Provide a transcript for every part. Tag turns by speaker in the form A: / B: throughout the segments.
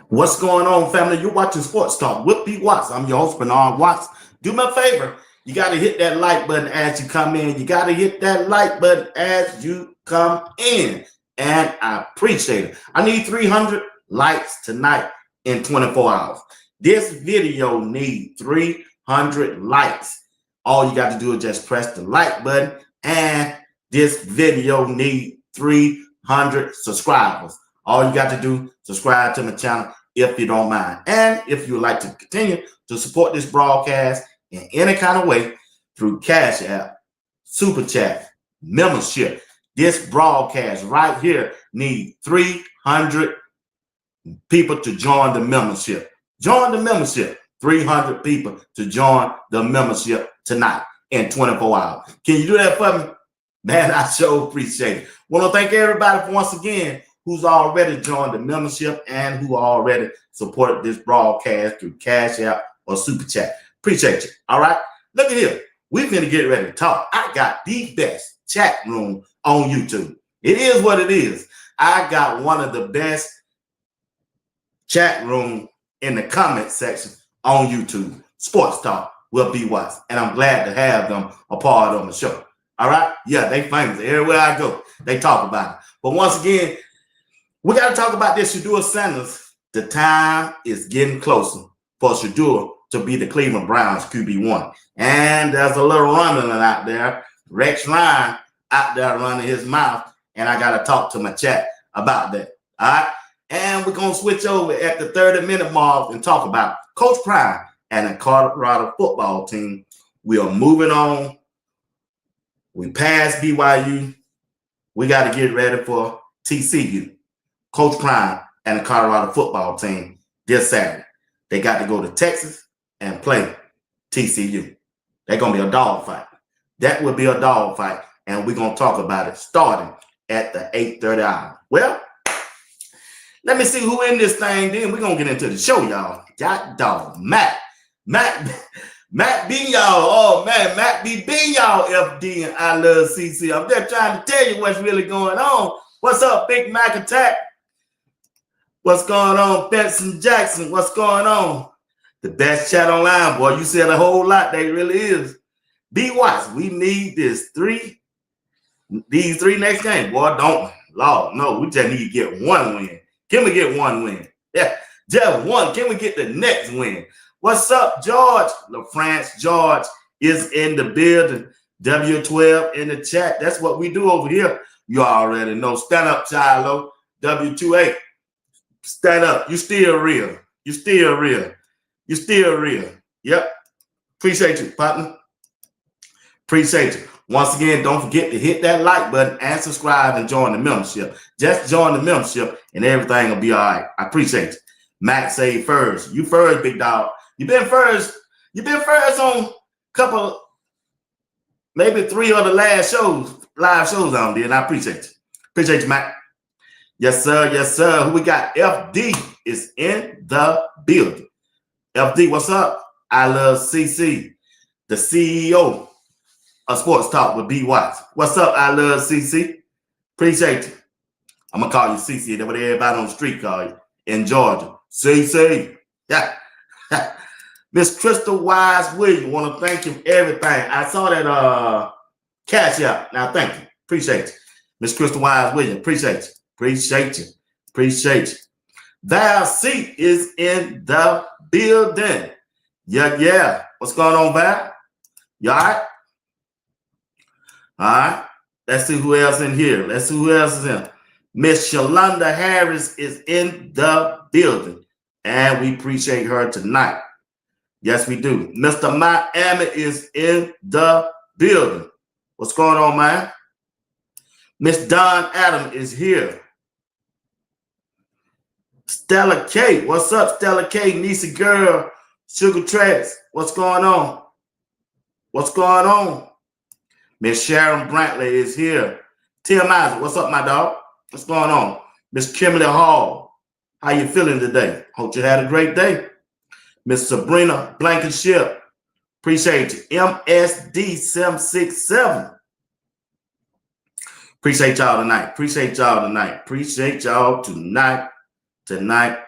A: What's going on, family? You're watching Sports Talk with B. Watts. I'm your host, Bernard Watts. Do me a favor. You got to hit that like button as you come in. You got to hit that like button as you come in. And I appreciate it. I need 300 likes tonight in 24 hours. This video needs 300 likes. All you got to do is just press the like button. And this video needs 300 subscribers. All you got to do, subscribe to my channel if you don't mind. And if you would like to continue to support this broadcast in any kind of way through Cash App, Super Chat, membership, this broadcast right here needs 300 people to join the membership. Join the membership. 300 people to join the membership tonight in 24 hours. Can you do that for me? Man, I sure appreciate it. Want to thank everybody once again who's already joined the membership and who already supported this broadcast through Cash App or Super Chat. Appreciate you. All right. Look at here. We're going to get ready to talk. I got the best chat room on YouTube. It is what it is. I got one of the best chat room in the comment section on YouTube. Sports Talk with B. Watts. And I'm glad to have them a part of the show. All right. Yeah, they famous. Everywhere I go, they talk about it. But once again, we got to talk about this Shedeur Sanders. The time is getting closer for Shedeur to be the Cleveland Browns QB1. And there's a little rumbling out there. Rex Ryan out there running his mouth. And I got to talk to my chat about that. All right. And we're going to switch over at the 30-minute mark and talk about Coach Prime and the Colorado football team. We are moving on. We passed BYU. We got to get ready for TCU. Coach Prime and the Colorado football team this Saturday. They got to go to Texas and play TCU. They're going to be a dogfight. That will be a dogfight, and we're going to talk about it starting at the 8:30 hour. Well, let me see who in this thing then. We're going to get into the show, y'all. God dog, Matt B, y'all. Oh, man, Matt B, y'all, FD and I Love CC. I'm just trying to tell you what's really going on. What's up, Big Mac Attack? What's going on, Benson Jackson? What's going on? The best chat online, boy. You said a whole lot. They really is. B. Watts, we need these three next games. Boy, don't. Lord, no, we just need to get one win. Can we get one win? Yeah, just one. Can we get the next win? What's up, George? LaFrance George is in the building. W12 in the chat. That's what we do over here. You already know. Stand up, Chilo. W28. Stand up. You still real. You still real. You still real. Yep. Appreciate you, partner. Appreciate you. Once again, don't forget to hit that like button and subscribe and join the membership. Just join the membership and everything will be all right. I appreciate you. Max say first. You first, big dog. You've been first. You've been first on a couple, maybe 3 of the last shows, live shows on there, and I appreciate you. Appreciate you, Mac. Yes, sir. Yes, sir. Who we got? FD is in the building. FD, what's up? I Love CC, the CEO of Sports Talk with B. Watts. What's up? I Love CC. Appreciate you. I'm going to call you CC. That's what everybody on the street call you in Georgia. CC. Yeah. Miss Crystal Wise Williams, want to thank you for everything. I saw that cash out. Now, thank you. Appreciate you. Miss Crystal Wise Williams, appreciate you. Appreciate you. Appreciate you. Val C is in the building. Yeah. What's going on, Val? You all right? All right. Let's see who else in here. Let's see who else is in. Miss Shalonda Harris is in the building, and we appreciate her tonight. Yes, we do. Mr. Miami is in the building. What's going on, man? Miss Don Adam is here. Stella K. What's up, Stella K? Niecy girl, Sugar Tracks. What's going on? What's going on? Miss Sharon Brantley is here. Tim Isaac, what's up, my dog? What's going on? Miss Kimberly Hall, how you feeling today? Hope you had a great day. Miss Sabrina Blankenship, appreciate you. MSD 767. Appreciate y'all tonight. Appreciate y'all tonight. Appreciate y'all tonight. Tonight,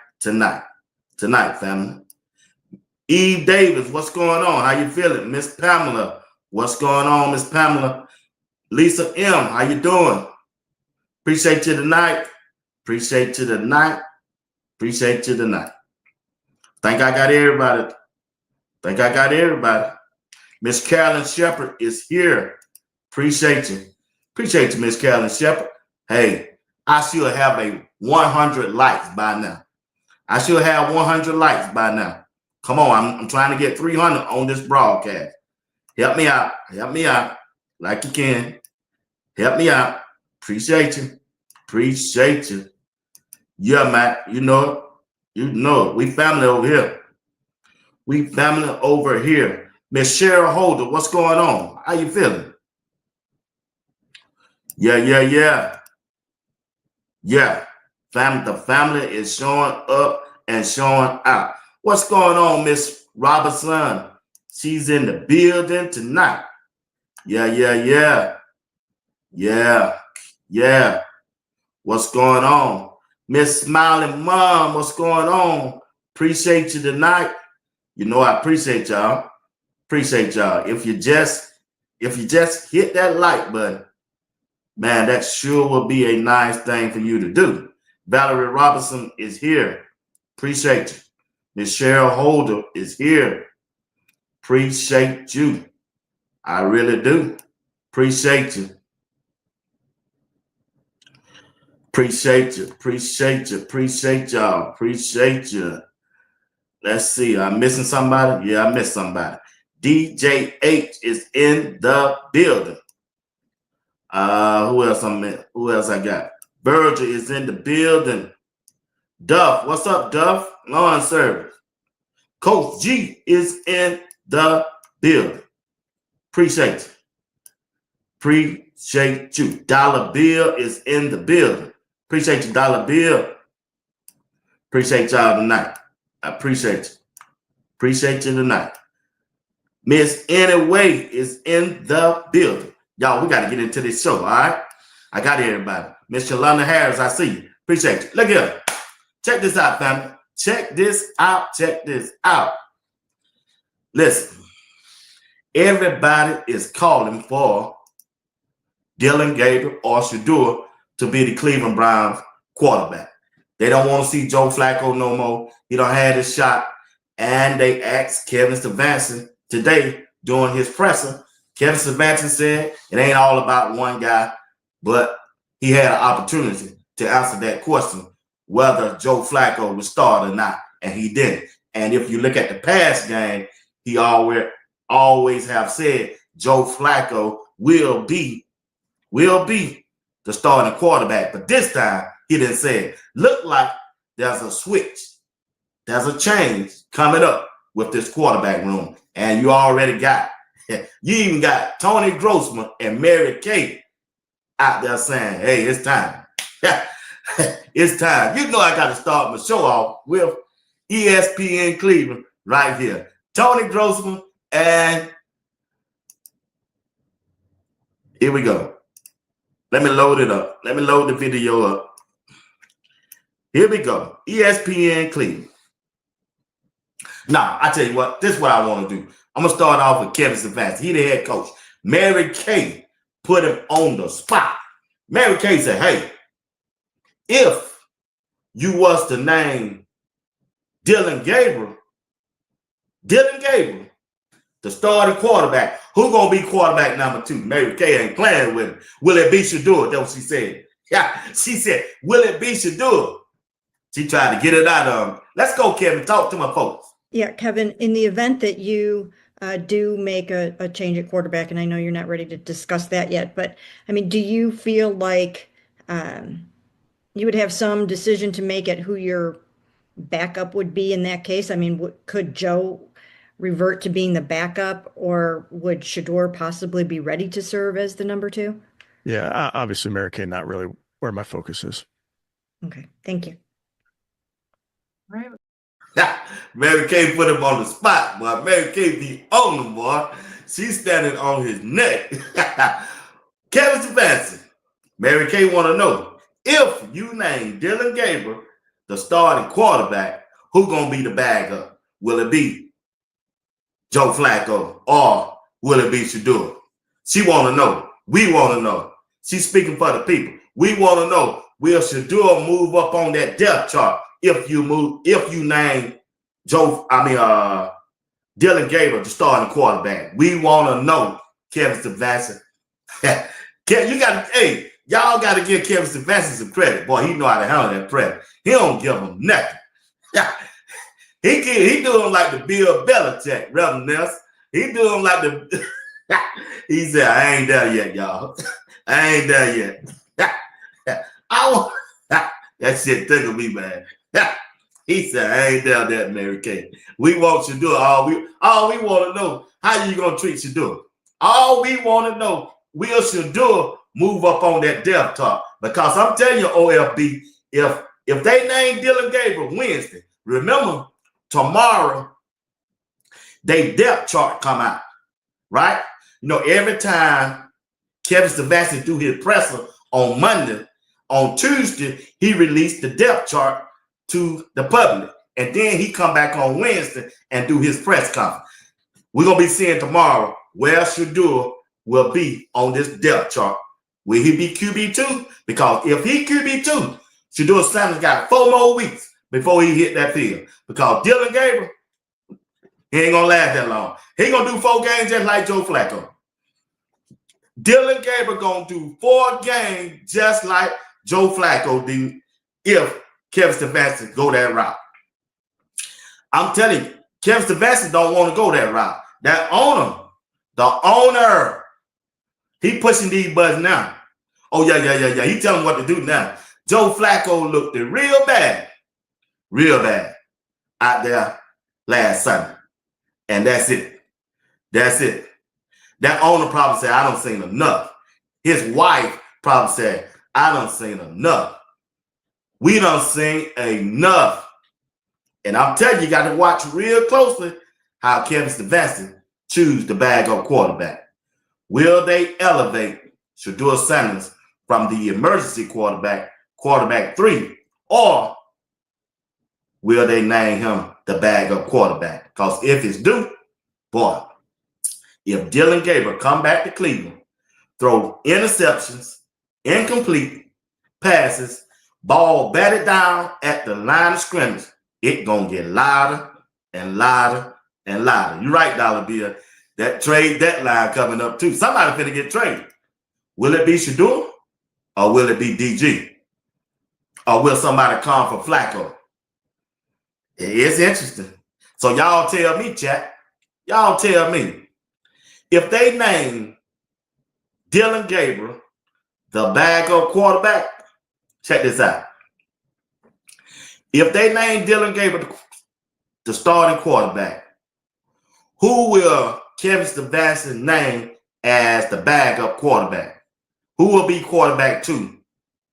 A: family. Eve Davis, what's going on? How you feeling? Miss Pamela, what's going on, Miss Pamela? Lisa M, how you doing? Appreciate you tonight. Appreciate you tonight. Appreciate you tonight. Think I got everybody. Think I got everybody. Miss Carolyn Shepherd is here. Appreciate you. Appreciate you, Miss Carolyn Shepherd. Hey, I should have a 100 likes by now. I should have 100 likes by now. Come on, I'm trying to get 300 on this broadcast. Help me out. Help me out like you can. Help me out. Appreciate you. Appreciate you. Yeah, Matt, you know it. You know it. We family over here. We family over here. Miss Cheryl Holder, what's going on? How you feeling? Yeah. The family is showing up and showing out. What's going on, Miss Robertson? She's in the building tonight. Yeah. What's going on? Miss Smiling Mom, what's going on? Appreciate you tonight. You know I appreciate y'all. Appreciate y'all. If you just hit that like button, man, that sure will be a nice thing for you to do. Valerie Robinson is here. Appreciate you. Miss Cheryl Holder is here. Appreciate you. I really do. Appreciate you. Appreciate you. Appreciate y'all. Appreciate you. Let's see. I'm missing somebody? Yeah, I missed somebody. DJ H is in the building. Who else I got? Virgil is in the building. Duff, what's up, Duff? Lawn service. Coach G is in the building. Appreciate you. Appreciate you. Dollar Bill is in the building. Appreciate you, Dollar Bill. Appreciate y'all tonight. I appreciate you. Appreciate you tonight. Miss Anyway is in the building. Y'all, we got to get into this show, all right? I got everybody. Miss Shalonda Harris, I see you. Appreciate you. Look here. Check this out, family. Check this out. Check this out. Listen, everybody is calling for Dylan Gabriel or Shedeur to be the Cleveland Browns quarterback. They don't want to see Joe Flacco no more. He don't have his shot. And they asked Kevin Stefanski today during his presser. Kevin Stefanski said it ain't all about one guy, but he had an opportunity to answer that question, whether Joe Flacco would start or not, and he didn't. And if you look at the past game, he always have said Joe Flacco will be the starting quarterback. But this time, he didn't say it. Look like there's a switch. There's a change coming up with this quarterback room. And you already got, you even got Tony Grossman and Mary Kay out there saying, hey, it's time. It's time. You know I got to start my show off with ESPN Cleveland right here. Tony Grossman, and here we go. Let me load it up. Let me load the video up. Here we go. ESPN Cleveland. Nah, I tell you what, this is what I want to do. I'm going to start off with Kevin Stefanski. He the head coach. Mary Kay put him on the spot. Mary Kay said, hey, if you was to name Dylan Gabriel, the starting quarterback, who going to be quarterback number 2? Mary Kay ain't playing with him. Will it be Shedeur? That's what she said. Yeah, she said, will it be Shedeur? She tried to get it out of him. Let's go, Kevin. Talk to my folks.
B: Yeah, Kevin, in the event that you do make a change at quarterback, and I know you're not ready to discuss that yet, but I mean, do you feel like you would have some decision to make at who your backup would be in that case? I mean, could Joe revert to being the backup, or would Shedeur possibly be ready to serve as the number 2?
C: Yeah, obviously, Mary Kay, not really where my focus is.
B: Okay, thank you.
D: All right.
A: Mary Kay put him on the spot, boy. Mary Kay be on him, boy. She's standing on his neck. Kevin Stefanski, Mary Kay want to know, if you name Dylan Gabriel the starting quarterback, who gonna be the backup? Will it be Joe Flacco or will it be Shedeur? She want to know. We want to know. She's speaking for the people. We want to know, will Shedeur move up on that depth chart if you name Dylan Gabriel the starting quarterback? We want to know, Kevin Stefanski. Y'all got to give Kevin Stefanski some credit. Boy, he know how to handle that pressure. He don't give him nothing. He do him like the Bill Belichick, Reverend Nelson. He do him like the he said, I ain't there yet, y'all. I ain't there yet. That shit tickled me, man. He said, I ain't there that, Mary Kay. We want you to do it. All we want to know, how you going to treat Shedeur? All we want to know, will Shedeur move up on that depth chart? Because I'm telling you, OFB, if they name Dylan Gabriel Wednesday, remember, tomorrow, they depth chart come out, right? You know, every time Kevin Stefanski do his presser on Monday, on Tuesday, he released the depth chart to the public. And then he come back on Wednesday and do his press conference. We're going to be seeing tomorrow where Shedeur will be on this depth chart. Will he be QB2? Because if he QB2, Shedeur Sanders got 4 more weeks before he hit that field. Because Dylan Gabriel, he ain't going to last that long. He going to do 4 games just like Joe Flacco. Dylan Gabriel going to do 4 games just like Joe Flacco did if Kevin Stefanski go that route. I'm telling you, Kevin Stefanski don't want to go that route. That the owner, he pushing these buttons now. Oh, yeah. He telling what to do now. Joe Flacco looked real bad out there last Sunday. And that's it. That owner probably said, I don't seen enough. His wife probably said, I don't seen enough. We don't seen enough. And I'm telling you, you got to watch real closely how Kevin Stefanski choose the backup quarterback. Will they elevate Shedeur Sanders from the emergency quarterback 3, or will they name him the backup quarterback? Because if it's due, boy, if Dylan Gabriel come back to Cleveland, throw interceptions, incomplete passes, ball batted down at the line of scrimmage, it gonna get louder and louder and louder. You're right, Dollar Bill. That trade deadline coming up too. Somebody finna get traded. Will it be Shedeur or will it be DG? Or will somebody come for Flacco? It's interesting. So y'all tell me, chat. Y'all tell me. If they name Dylan Gabriel the backup quarterback, check this out. If they name Dylan Gabriel the starting quarterback, who will Kevin Stefanski name as the backup quarterback? Who will be quarterback 2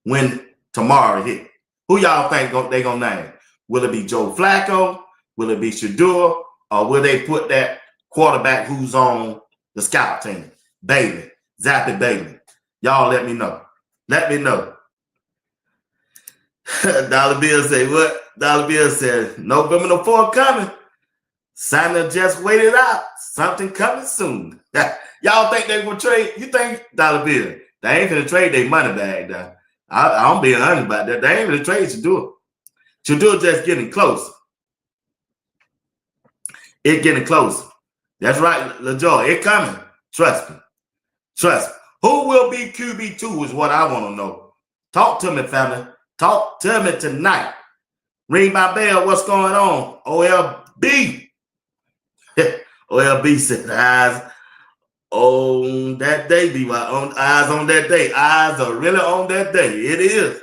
A: when tomorrow hit? Who y'all think they gonna name? Will it be Joe Flacco? Will it be Shedeur? Or will they put that quarterback who's on the scout team? Bailey, Zappy Bailey. Y'all let me know. Let me know. Dollar Bill say what? Dollar Bill said November the 4th coming. Santa just waited out. Something coming soon. Y'all think they gonna trade? You think dollar bill? They ain't gonna trade their money back. Though. I'm being honest about that. They ain't gonna trade Shedeur. Shedeur just getting closer. It getting closer. That's right, LaJoy. It coming. Trust me. Trust me. Who will be QB2 is what I want to know. Talk to me, family. Talk to me tonight. Ring my bell. What's going on? OLB. OLB said eyes on that day. Be on eyes on that day. Eyes are really on that day. It is.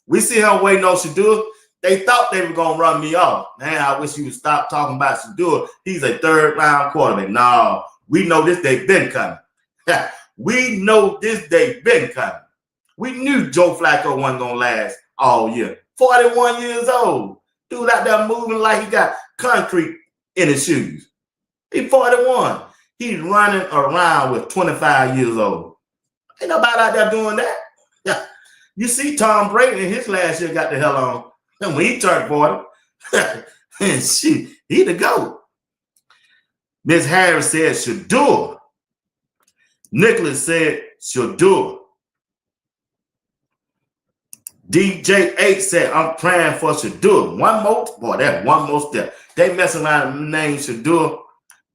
A: We see him waiting on Shedeur. They thought they were gonna run me off. Man, I wish you would stop talking about Shedeur. He's a third-round quarterback. No, we know this day been coming. We know this day been coming. We knew Joe Flacco wasn't gonna last all year. 41 years old. Dude out there moving like he got concrete in his shoes. He's 41. He's running around with 25 years old. Ain't nobody out there doing that. Yeah. You see Tom Brady in his last year got the hell on. And when he turned 40, and shoot, he the GOAT. Miss Harris said Shedeur. Nicholas said Shedeur. DJ8 said, I'm praying for Shedeur. One more, boy, that's one more step. They messing around and name Shedeur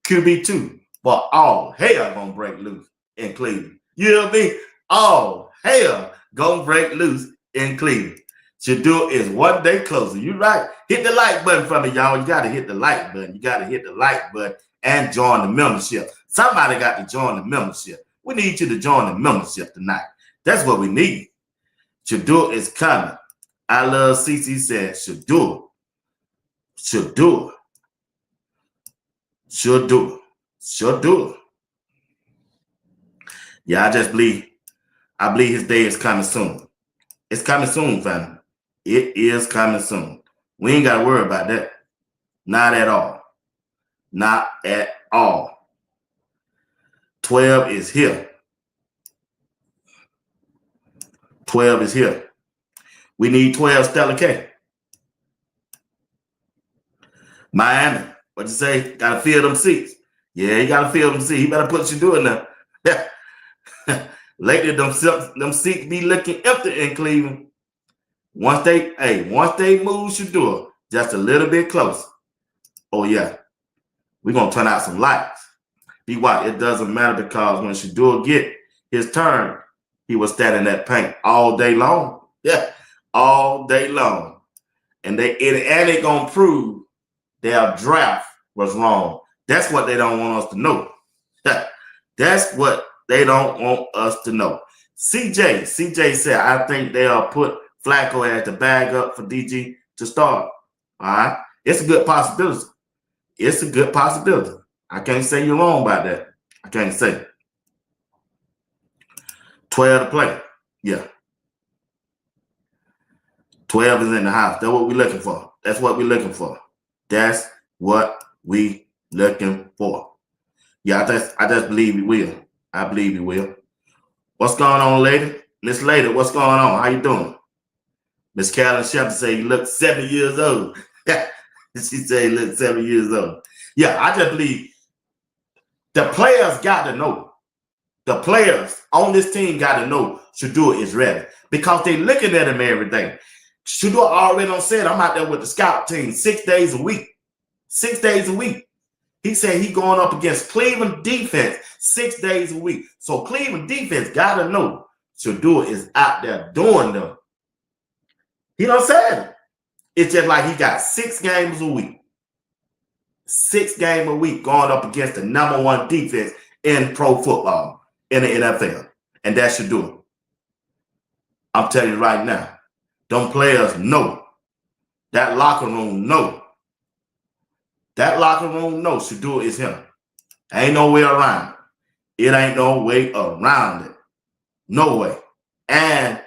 A: QB2. But all hell gonna break loose in Cleveland. You know what I mean? All hell gonna break loose in Cleveland. Shedeur is one day closer. You're right. Hit the like button for me, y'all. You got to hit the like button. You got to hit the like button and join the membership. Somebody got to join the membership. We need you to join the membership tonight. That's what we need. Shedeur is coming. I love CC said Shedeur. Shedeur. Shedeur. Shedeur. Yeah, I believe his day is coming soon. It's coming soon, family. It is coming soon. We ain't got to worry about that. Not at all. Not at all. 12 is here. 12 is here. We need 12 Stella K. Miami, what you say? Got to fill them seats. Yeah, you got to fill them seats. You better put what you doing now. Lately, them seats be looking empty in Cleveland. Once they move Shedeur just a little bit closer. Oh yeah, we're gonna turn out some lights. Be what? It doesn't matter because when Shedeur get his turn, he was standing that paint all day long. Yeah, all day long. And they gonna prove their draft was wrong. That's what they don't want us to know. That's what they don't want us to know. CJ said, I think they'll put Flacco as the bag up for DG to start. All right. It's a good possibility. It's a good possibility. I can't say you're wrong about that. I can't say. 12 to play. Yeah. 12 is in the house. That's what we're looking for. That's what we're looking for. That's what we looking for. Yeah, I just believe he will. I believe he will. What's going on, lady? Miss Lady, what's going on? How you doing? Miss Carolyn Shepherd said you look 70 years old. She said you look 70 years old. Yeah, I just believe the players got to know. The players on this team got to know Shedeur is ready because they looking at him every day. Shedeur already done said, I'm out there with the scout team 6 days a week. 6 days a week. He said he going up against Cleveland defense 6 days a week. So Cleveland defense got to know Shedeur is out there doing them. He done said it. It's just like he got 6 games a week. 6 games a week going up against the #1 defense in pro football in the NFL. And that Shedeur. I'm telling you right now, them players know. That locker room know. That locker room knows Shedeur is him. Ain't no way around it. It ain't no way around it. No way. And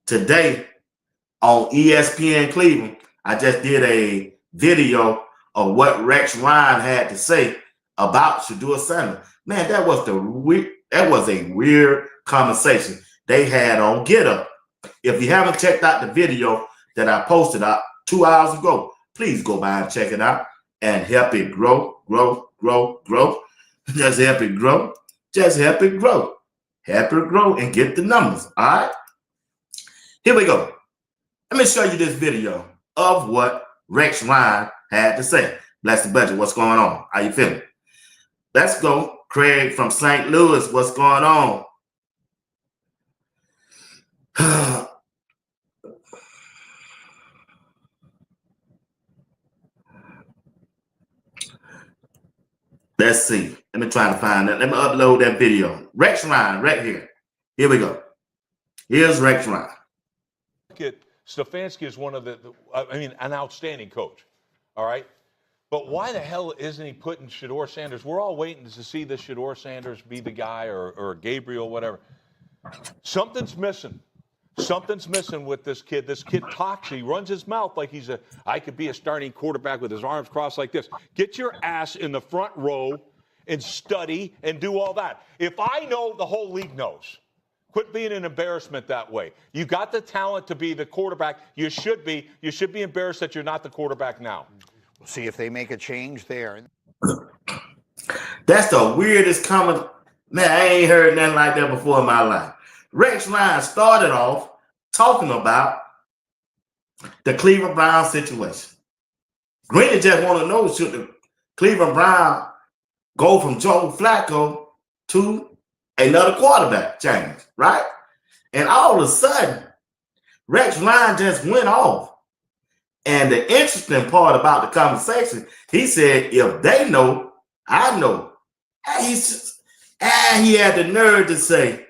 A: today on ESPN Cleveland, I just did a video of what Rex Ryan had to say about Shedeur Sanders. Man, that was a weird conversation they had on Get Up. If you haven't checked out the video that I posted out 2 hours ago, please go by and check it out. and help it grow, grow, grow, grow. Just help it grow. Just help it grow. Help it grow and get the numbers. All right. Here we go. Let me show you this video of what Rex Ryan had to say. Bless the budget. What's going on? How you feeling? Let's go. Craig from St. Louis. What's going on? Let's see. Let me try to find that. Let me upload that video. Rex Ryan right here. Here we go. Here's Rex Ryan.
E: Stefanski is one of an outstanding coach. All right. But why the hell isn't he putting Shedeur Sanders? We're all waiting to see the Shedeur Sanders be the guy or Gabriel, whatever. Something's missing. Something's missing with this kid. This kid talks. He runs his mouth like I could be a starting quarterback with his arms crossed like this. Get your ass in the front row and study and do all that. If I know, the whole league knows. Quit being an embarrassment that way. You got the talent to be the quarterback. You should be. You should be embarrassed that you're not the quarterback now.
F: We'll see if they make a change there.
A: That's the weirdest comment. Man, I ain't heard nothing like that before in my life. Rex Ryan started off talking about the Cleveland Browns situation. Greeny just want to know, should the Cleveland Browns go from Joe Flacco to another quarterback change, right? And all of a sudden, Rex Ryan just went off. And the interesting part about the conversation, he said, if they know, I know. And he had the nerve to say,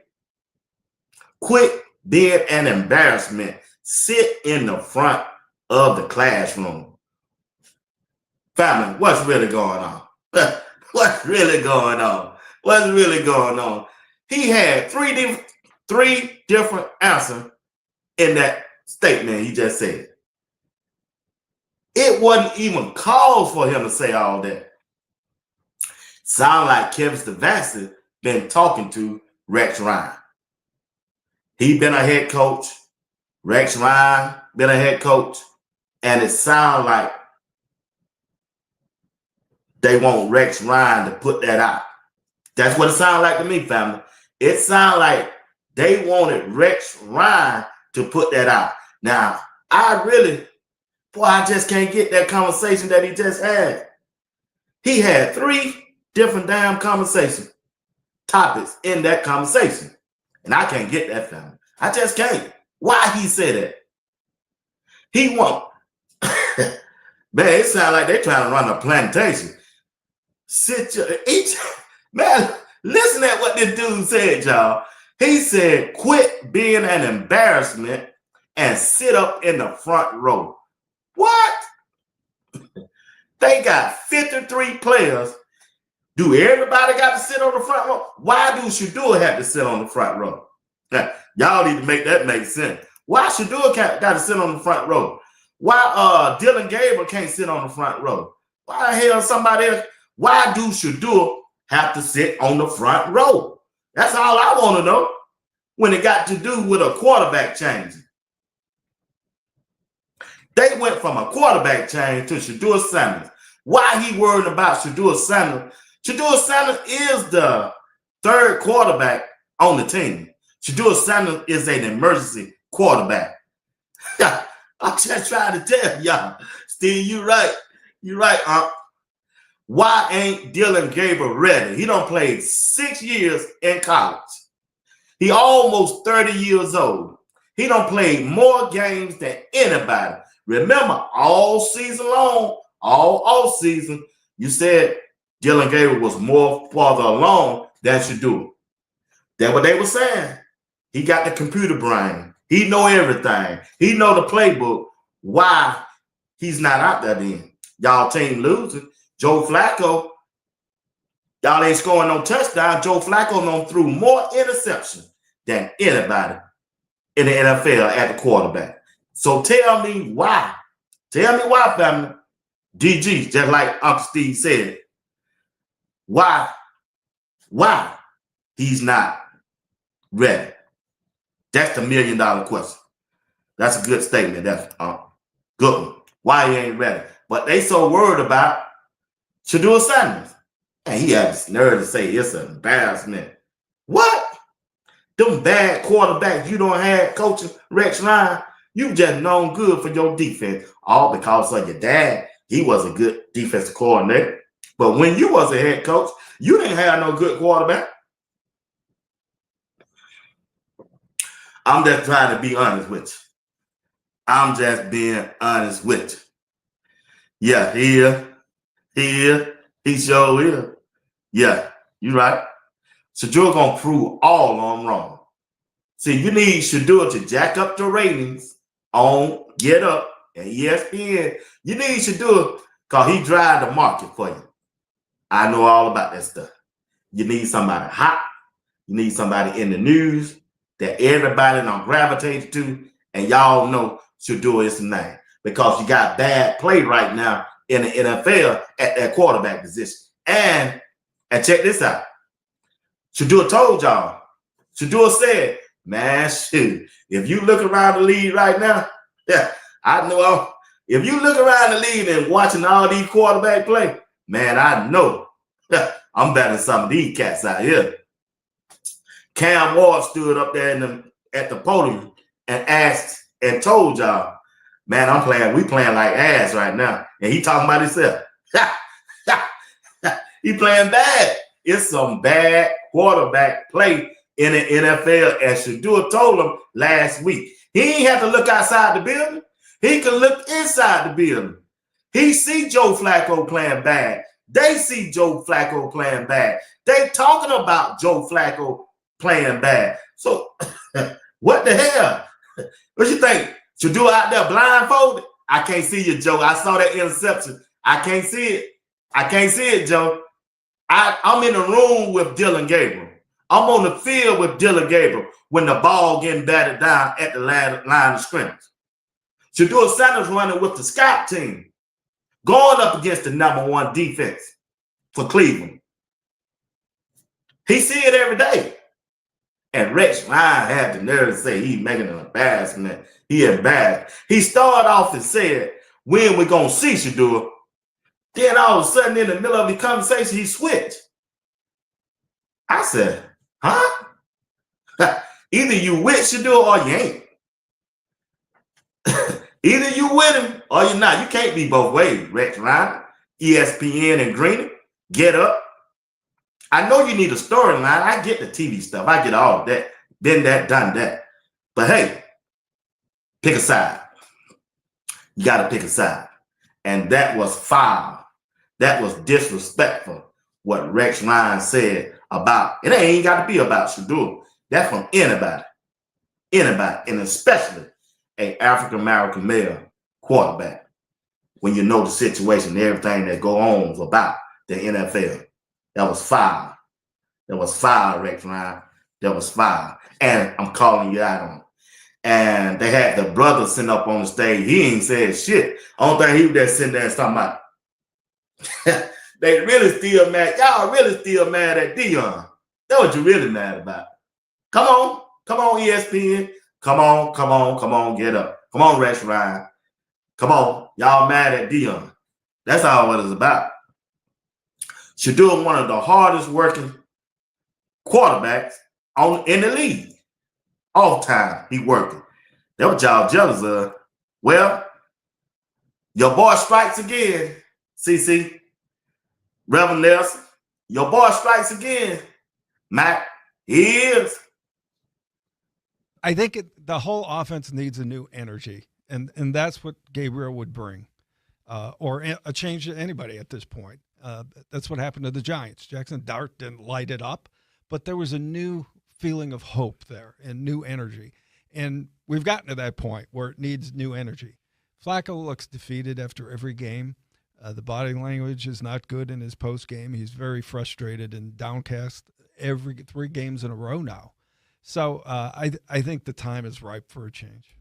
A: quit being an embarrassment. Sit in the front of the classroom. Family, what's really going on? What's really going on? What's really going on? He had three different answers in that statement he just said. It wasn't even cause for him to say all that. Sound like Kevin Stefanski been talking to Rex Ryan. He been a head coach. Rex Ryan been a head coach. And it sounds like they want Rex Ryan to put that out. That's what it sounds like to me, family. It sounds like they wanted Rex Ryan to put that out. Now, I just can't get that conversation that he just had. He had 3 different damn conversation topics in that conversation. And I can't get that, family. I just can't. Why he said that? He won't. Man, it sounds like they're trying to run a plantation. Man, listen at what this dude said, y'all. He said, quit being an embarrassment and sit up in the front row. What? They got 53 players. Do everybody got to sit on the front row? Why do Shedeur have to sit on the front row? Y'all need to make that make sense. Why Shedeur got to sit on the front row? Why Dylan Gabriel can't sit on the front row? Why the hell somebody else? Why do Shedeur have to sit on the front row? That's all I want to know when it got to do with a quarterback change. They went from a quarterback change to Shedeur Sanders. Why he worried about Shedeur Sanders? Shedeur Sanders is the 3rd quarterback on the team. Shedeur Sanders is an emergency quarterback. I'm just trying to tell y'all. Steve, you right. You right, Why ain't Dylan Gabriel ready? He done played 6 years in college. He almost 30 years old. He done played more games than anybody. Remember, all season long, all off season, you said Dylan Gabriel was more farther along than Shedeur. That's what they were saying. He got the computer brain. He know everything. He know the playbook. Why he's not out there then? Y'all team losing. Joe Flacco, y'all ain't scoring no touchdown. Joe Flacco done threw more interceptions than anybody in the NFL at the quarterback. So tell me why. Tell me why, family. DG, just like Uncle Steve said. Why he's not ready? That's the $1 million question. That's a good statement. That's good one. Why he ain't ready? But they so worried about Shedeur Sanders. And he had the nerve to say it's an embarrassment. What? Them bad quarterbacks you don't have coaching Rex Ryan, you just known good for your defense. All because of your dad. He was a good defensive coordinator. But when you was a head coach, you didn't have no good quarterback. I'm just trying to be honest with you. I'm just being honest with you. Yeah, he sure is. Yeah, you right. Shedeur gonna prove all of them wrong. See, you need Shedeur to jack up the ratings on Get Up and ESPN. You need Shedeur because he drive the market for you. I know all about that stuff. You need somebody hot. You need somebody in the news that everybody don't gravitate to, and y'all know Shedeur is the name because you got bad play right now in the NFL at that quarterback position. And check this out. Shedeur told y'all. Shedeur said, man, shoot, if you look around the league right now, yeah, I know if you look around the league and watching all these quarterback play, man, I know I'm better than some of these cats out here. Cam Ward stood up there at the podium and asked and told y'all, man, we playing like ass right now. And he talking about himself. He playing bad. It's some bad quarterback play in the NFL, as Shedeur told him last week. He ain't have to look outside the building. He can look inside the building. He see Joe Flacco playing bad. They see Joe Flacco playing bad. They talking about Joe Flacco playing bad. So what the hell? What you think? Shedeur out there blindfolded? I can't see you, Joe. I saw that interception. I can't see it. I can't see it, Joe. I'm in the room with Dylan Gabriel. I'm on the field with Dylan Gabriel when the ball getting batted down at the line of scrimmage. Shedeur Sanders running with the scout team, going up against the #1 defense for Cleveland. He see it every day. And Rex Ryan had the nerve to say he's making an embarrassment. He embarrassed. He started off and said, when we going to see Shedeur? Then all of a sudden, in the middle of the conversation, he switched. I said, huh? Either you with Shedeur or you ain't. Either you with him or you're not. You can't be both ways, Rex Ryan, ESPN and Greener. Get Up. I know you need a storyline. I get the TV stuff. I get all of that. Been that, done that. But hey, pick a side. You got to pick a side. And that was foul. That was disrespectful, what Rex Ryan said about, it ain't got to be about Shedeur. That's from anybody. Anybody, and especially an African-American male quarterback. When you know the situation, everything that go on about the NFL. That was foul. That was foul, Rex Ryan. That was foul. And I'm calling you out on it. And they had the brother sitting up on the stage. He ain't said shit. Only thing he was there sitting there and talking about, they really still mad. Y'all really still mad at Dion. That's what you really mad about. Come on, ESPN. Come on, Get Up. Come on, Rex Ryan. Come on, y'all mad at Dion. That's all it is about. Shedeur, one of the hardest working quarterbacks in the league. All time he working. That what y'all jealous of. Well, your boy strikes again, CC. Reverend Nelson, your boy strikes again. Matt, he is.
G: I think the whole offense needs a new energy, and that's what Gabriel would bring, or a change to anybody at this point. That's what happened to the Giants. Jackson Dart didn't light it up, but there was a new feeling of hope there and new energy. And we've gotten to that point where it needs new energy. Flacco looks defeated after every game. The body language is not good in his post game. He's very frustrated and downcast every 3 games in a row now. So I think the time is ripe for a change.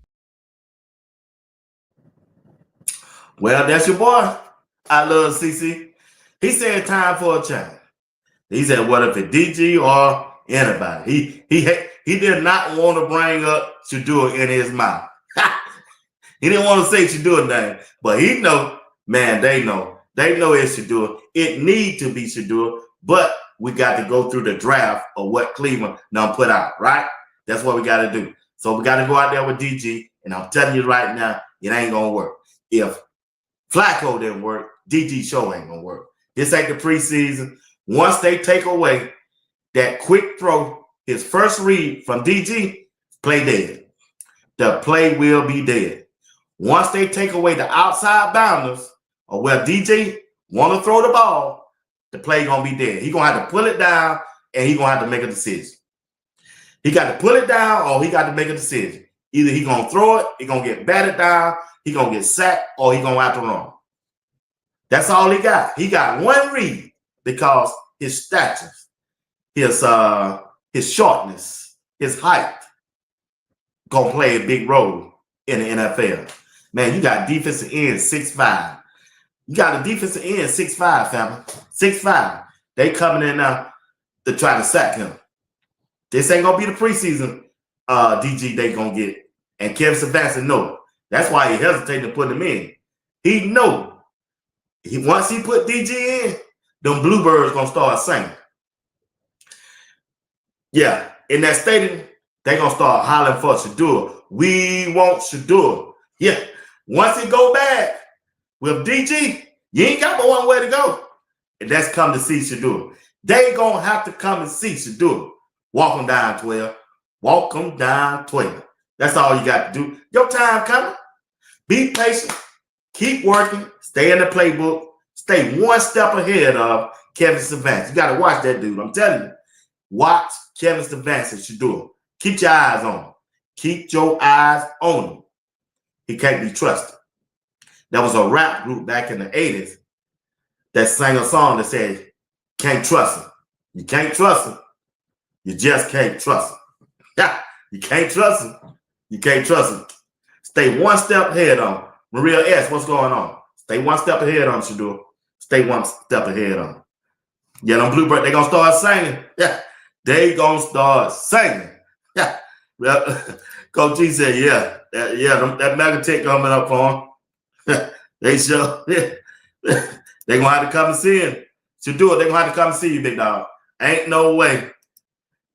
A: Well, that's your boy. I love CC. He said time for a change. He said, what if it's DG or anybody? He did not want to bring up Shedeur in his mouth. He didn't want to say Shedeur name, but he know, man, they know They know it's Shedeur. It need to be Shedeur, but we got to go through the draft of what Cleveland now put out, right? That's what we got to do. So we got to go out there with DG, and I'm telling you right now, it ain't going to work. If Flacco didn't work, DG show ain't going to work. This ain't the preseason. Once they take away that quick throw, his first read from DG, play dead. The play will be dead. Once they take away the outside bounders or where DJ want to throw the ball, the play going to be dead. He going to have to pull it down, and he going to have to make a decision. He got to pull it down, or he got to make a decision. Either he going to throw it, he going to get batted down, he going to get sacked, or he going to have to run. That's all he got. He got one read because his stature, his shortness, his height going to play a big role in the NFL. Man, you got defensive end 6'5". You got a defensive end 6'5", family. 6'5". They coming in now to try to sack him. This ain't going to be the preseason DG they going to get. And Kevin Stefanski know it. That's why he hesitated to put him in. He know. Once he put DG in, them Bluebirds going to start singing. Yeah, in that stadium, they going to start hollering for Shedeur. We want Shedeur. Yeah, once it go back with DG, you ain't got but one way to go. And that's come to see Shedeur. They going to have to come and see Shedeur. Walk them down 12. Walk them down 12. That's all you got to do. Your time coming. Be patient. Keep working. Stay in the playbook. Stay one step ahead of Kevin Stefanski. You got to watch that dude. I'm telling you. Watch Kevin Stefanski. Shedeur. Keep your eyes on him. Keep your eyes on him. He can't be trusted. There was a rap group back in the 80s that sang a song that said, can't trust him. You can't trust him. You just can't trust him. Yeah, you can't trust him. You can't trust him. Stay one step ahead on him. Maria S., what's going on? Stay one step ahead on him, Shedeur. Stay one step ahead on him. Yeah, them Bluebird, they going to start singing. Yeah, they going to start singing. Yeah. Well, Coach G said, that mega tick coming up for him. They sure. They going to have to come and see him. Shedeur, they going to have to come and see you, big dog. Ain't no way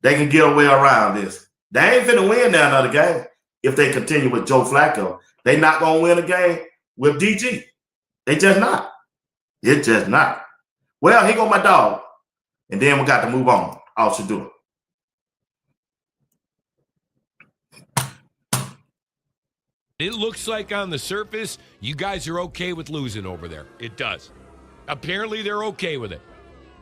A: they can get a way around this. They ain't finna win now another game if they continue with Joe Flacco. They not going to win a game with DG. They just not. It's just not. Well, here go my dog. And then we got to move on. All Shedeur.
H: It looks like on the surface, you guys are okay with losing over there. It does. Apparently, they're okay with it.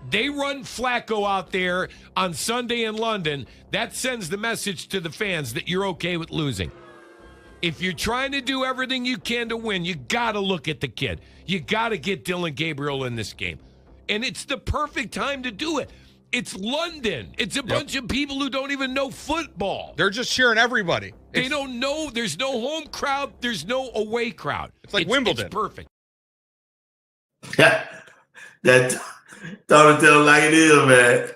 H: They run Flacco out there on Sunday in London. That sends the message to the fans that you're okay with losing. If you're trying to do everything you can to win, you got to look at the kid. You got to get Dylan Gabriel in this game. And it's the perfect time to do it. It's London. It's a bunch of people who don't even know football.
I: They're just cheering everybody.
H: They don't know. There's no home crowd. There's no away crowd.
I: It's like Wimbledon.
H: It's perfect.
A: That don't tell them like it is, man.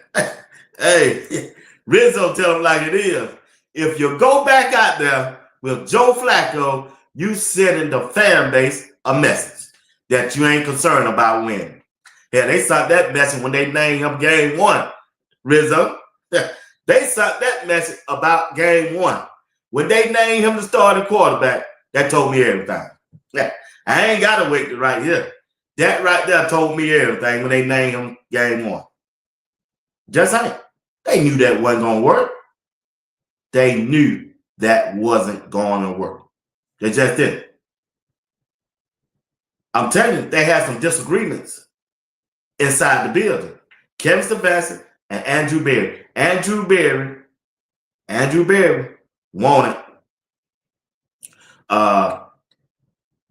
A: Hey, Rizzo tell them like it is. If you go back out there with Joe Flacco, you sending the fan base a message that you ain't concerned about winning. Yeah, they sent that message when they named him game one, Rizzo. They sent that message about game one. When they named him the starting quarterback, that told me everything. Yeah, I ain't got to wait to right here. That right there told me everything when they named him game one. Just ain't. They knew that wasn't going to work. They knew that wasn't going to work. They just didn't. I'm telling you, they had some disagreements inside the building. Kevin Stefanski and Andrew Berry. Andrew Berry wanted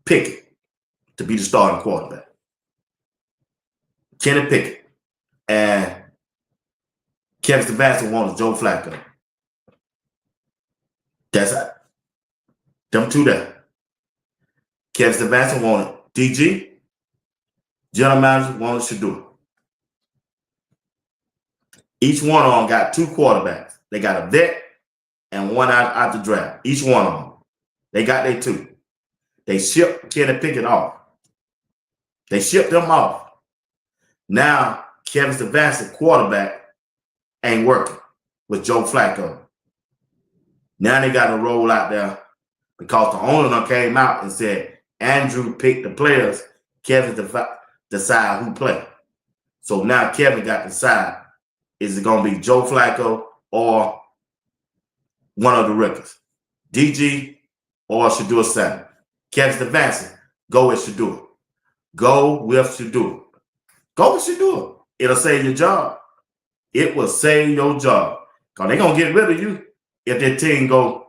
A: Pickett to be the starting quarterback. Kenny Pickett and Kevin Stefanski wanted Joe Flacco. That's it. Them two there. Kevin Stefanski wanted DG. General manager wanted Shedeur. Each one of them got two quarterbacks. They got a vet and one out the draft. Each one of them. They got their two. They shipped Kenny Pickett off. They shipped him off. Now, Kevin Stefanski, quarterback, ain't working with Joe Flacco. Now they got to roll out there because the owner came out and said, Andrew picked the players, Kevin decide who play. So now Kevin got to decide, is it going to be Joe Flacco or one of the rookies, DG or Shedeur Sanders? Kevin Stefanski, go with Shedeur. Go with Shedeur. Go with Shedeur. It'll save your job. It will save your job. Because they're going to get rid of you if their team don't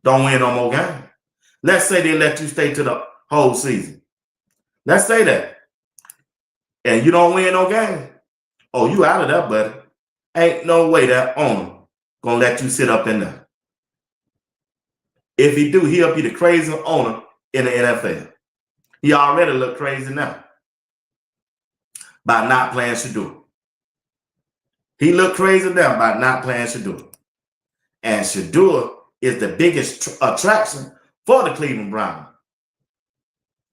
A: win no more games. Let's say they let you stay to the whole season. Let's say that. And you don't win no game. Oh, you out of there, buddy. Ain't no way that owner going to let you sit up in there. If he do, he'll be the crazy owner in the NFL. He already look crazy now by not playing Shedeur. He look crazy now by not playing Shedeur. And Shedeur is the biggest attraction for the Cleveland Browns.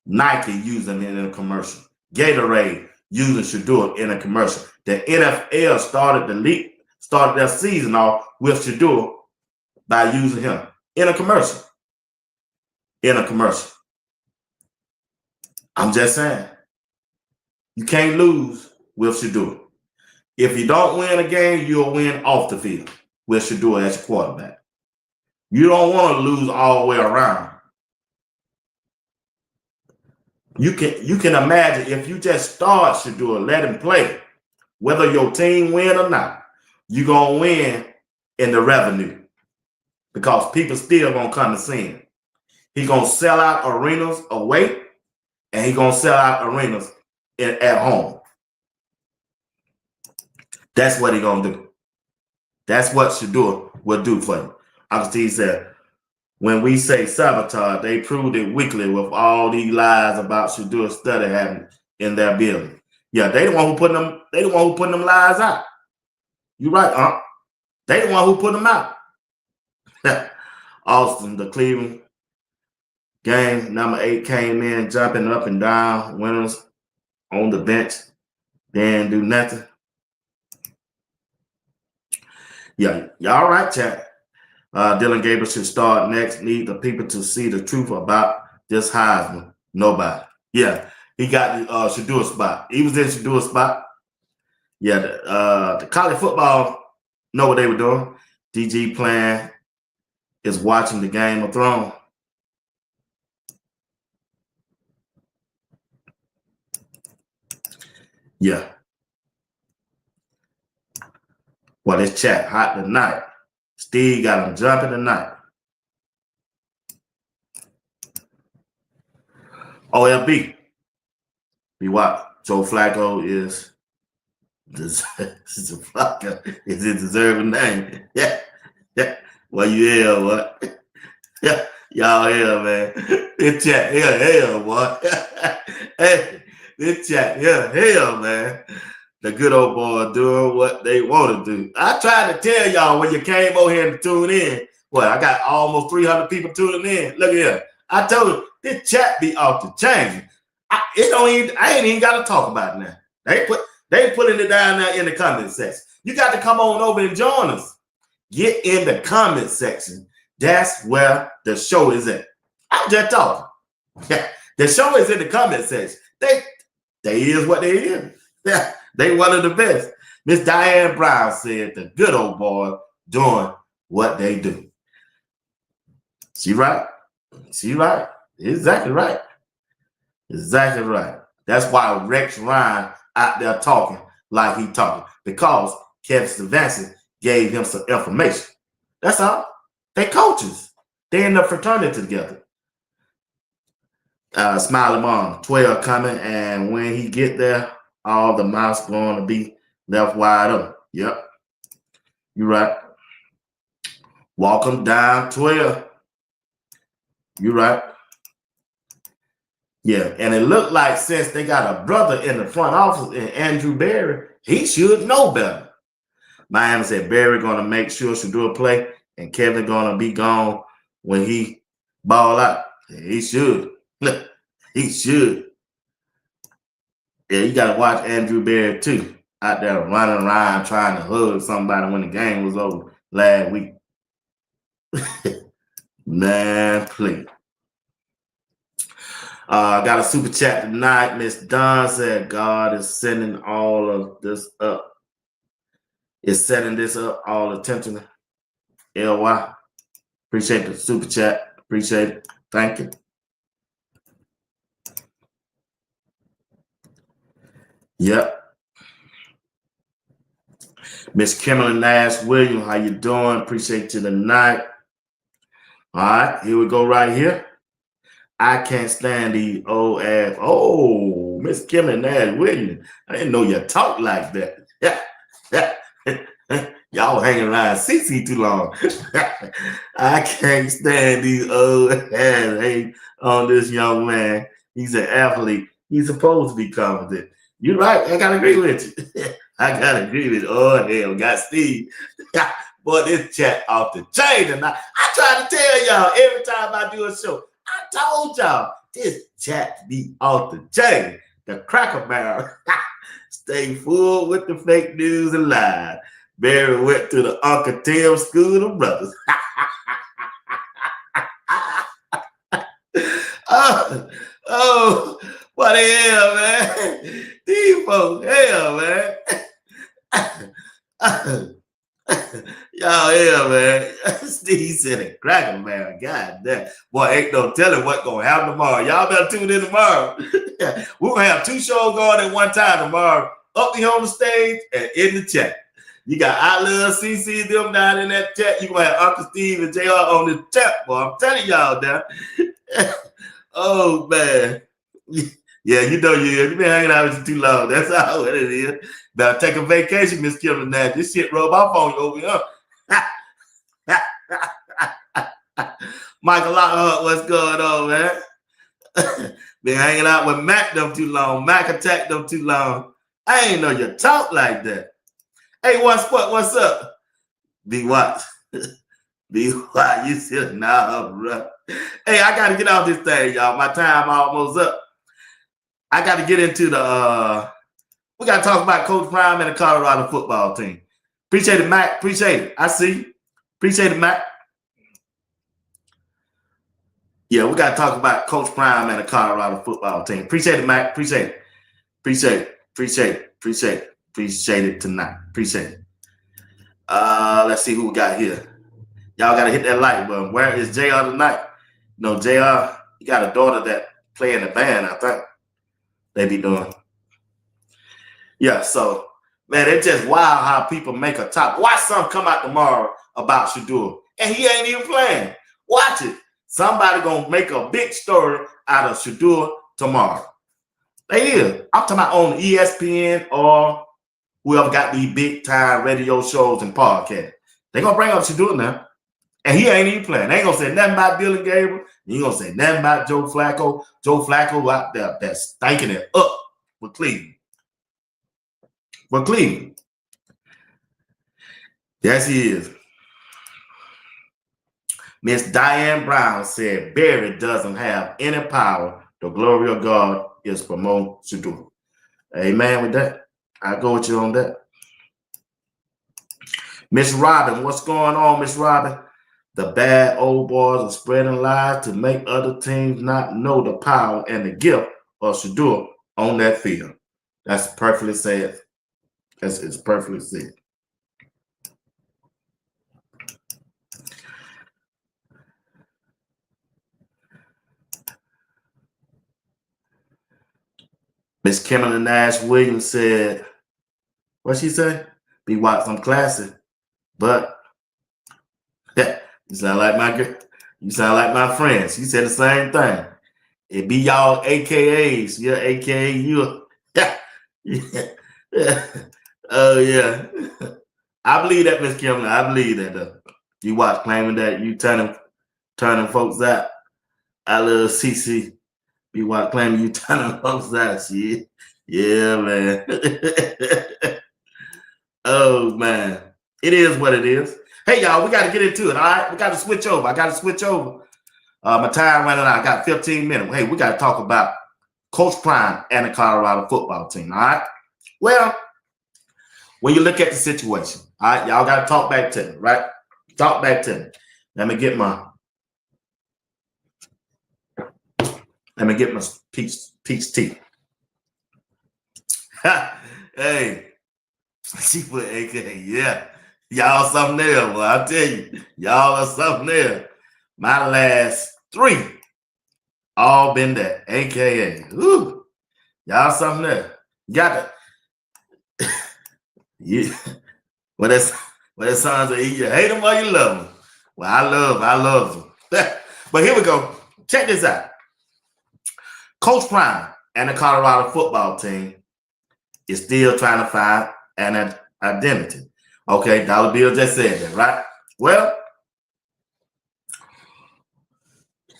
A: Nike using it in a commercial. Gatorade using Shedeur in a commercial. The NFL started their season off with Shedeur by using him in a commercial. In a commercial. I'm just saying. You can't lose with Shedeur. If you don't win a game, you'll win off the field with Shedeur as your quarterback. You don't want to lose all the way around. You can imagine if you just start Shedeur, let him play, whether your team win or not, you're going to win in the revenue because people still going to come to see him. He's going to sell out arenas away, and he's going to sell out arenas at home. That's what he's going to do. That's what Shedeur will do for you. Uncle Steve said, when we say sabotage, they proved it weekly with all these lies about Shedeur study happening in their building. Yeah, they the one who putting them lies out. You right, They the one who put them out. Austin, the Cleveland game, number 8 came in, jumping up and down, winners on the bench, didn't do nothing. Yeah, y'all right, chat. Dylan Gabriel should start next. Need the people to see the truth about this Heisman. Nobody. Yeah, he got the Shedeur spot. He was in Shedeur spot. Yeah, the college football know what they were doing. DG playing is watching the Game of Thrones. Yeah. Well, this chat hot tonight. Steve got him jumping tonight. OLB. Be what? Joe Flacco is Flacco is his deserving name. Yeah. Yeah. Well, you hear what? Yeah. Y'all hear, man. This chat here, hell, boy. Hey, this chat here, hell, man. The good old boy doing what they want to do. I tried to tell y'all when you came over here to tune in. Well, I got almost 300 people tuning in. Look at here. I told you, this chat be off the chain. I ain't even got to talk about it now. They putting it down there in the comment section. You got to come on over and join us. Get in the comment section. That's where the show is at. I'm just talking. The show is in the comment section. They is what they is. Yeah. They one of the best. Miss Diane Brown said the good old boy doing what they do. She right. She right. Exactly right. Exactly right. That's why Rex Ryan out there talking like he talking. Because Kevin Stefanski gave him some information. That's all. They coaches. They in the fraternity together. Smiley Mom, 12 coming, and when he get there, all the mouths going to be left wide open. Yep. You right. Walk them down 12. You right. Yeah. And it looked like since they got a brother in the front office in Andrew Berry, he should know better. Miami said Berry going to make sure Shedeur play and Kevin going to be gone when he ball out. He should. He should. Yeah, you got to watch Andrew Berry too, out there running around trying to hug somebody when the game was over last week. Man, please. Got a super chat tonight. Miss Dunn said God is sending all of this up. Is setting this up all attention. LY. Appreciate the super chat. Appreciate it. Thank you. Yep. Miss Kimberly Nash Williams, how you doing? Appreciate you tonight. All right, here we go right here. I can't stand these old ass. Oh, Miss Kimberly Nash Williams. I didn't know you talk like that. Y'all hanging around CC too long. I can't stand these old ass hate on this young man. He's an athlete. He's supposed to be confident. You're right. I gotta agree with you. I gotta agree with you. Oh, hell, got Steve. Boy, this chat off the chain tonight. I try to tell y'all every time I do a show. I told y'all this chat be off the chain. The Cracker Barrel. Stay full with the fake news and lies. Barry went to the Uncle Tim School of Brothers. oh, what the hell, man? These folks, hell, man. Y'all hell, man. Steve said a Cracker man. God damn. Boy, ain't no telling what's going to happen tomorrow. Y'all better tune in tomorrow. We're going to have 2 shows going at one time tomorrow. Up here on the stage and in the chat. You got I Love CC, them down in that chat. You going to have Uncle Steve and JR on the chat, boy. I'm telling y'all now. Oh, man. Yeah, you know you've been hanging out with you too long. That's how it is. Better take a vacation, Miss Kimberly. Now this shit rub off on you over here. Michael Lockhart, what's going on, man? Been hanging out with Mac them too long. Mac attacked them too long. I ain't know you talk like that. Hey, what's up? Be what? Be what? You said nah, bro. Hey, I gotta get off this thing, y'all. My time almost up. I got to get into the we got to talk about Coach Prime and the Colorado football team. Appreciate it, Mac. Appreciate it. I see you. Appreciate it, Mac. Yeah, we got to talk about Coach Prime and the Colorado football team. Appreciate it, Mac. Appreciate it. Appreciate it. Appreciate it. Appreciate it. Appreciate it tonight. Appreciate it. Let's see who we got here. Y'all got to hit that like button. Where is JR tonight? No, JR, you got a daughter that play in the band, I think. They be doing. Yeah, so, man, it's just wild how people make a top. Watch something come out tomorrow about Shedeur, and he ain't even playing. Watch it. Somebody going to make a big story out of Shedeur tomorrow. They is. I'm talking about on ESPN or whoever got these big-time radio shows and podcasts. They going to bring up Shedeur now, and he ain't even playing. They ain't going to say nothing about Dylan Gabriel. You ain't going to say nothing about Joe Flacco. Joe Flacco out there that's stinking it up with Cleveland. For Cleveland. Yes, he is. Miss Diane Brown said Barry doesn't have any power. The glory of God is promoted Shedeur. Amen with that. I go with you on that. Miss Robin, what's going on, Miss Robin? The bad old boys are spreading lies to make other teams not know the power and the gift of Shedeur on that field. That's perfectly said. It's perfectly said. Miss Kimberly Nash Williams said, what she say? Be watching some classy, but you sound like my friend. She said the same thing. It be y'all AKAs. Yeah, AKA you. Yeah. Oh yeah. I believe that, Miss Kimberly. I believe that. You watch claiming that you turning folks out. I love CC. You watch claiming you turning folks out. Shit. Yeah, man. Oh man. It is what it is. Hey y'all, we got to get into it. All right, we got to switch over. I got to switch over. My time running out. I got 15 minutes. Hey, we got to talk about Coach Prime and the Colorado football team. All right. Well, when you look at the situation, all right, y'all got to talk back to me, right? Talk back to me. Let me get my peach tea. Hey, she put AK. Yeah, y'all something there. Well, I tell you, y'all are something there. My last 3 all been that. AKA. Woo. Y'all something there. You got to. Yeah. Well, that sounds like you hate them or you love them. Well, I love them. But here we go. Check this out. Coach Prime and the Colorado football team is still trying to find an identity. Okay, Dollar Bill just said that, right? Well,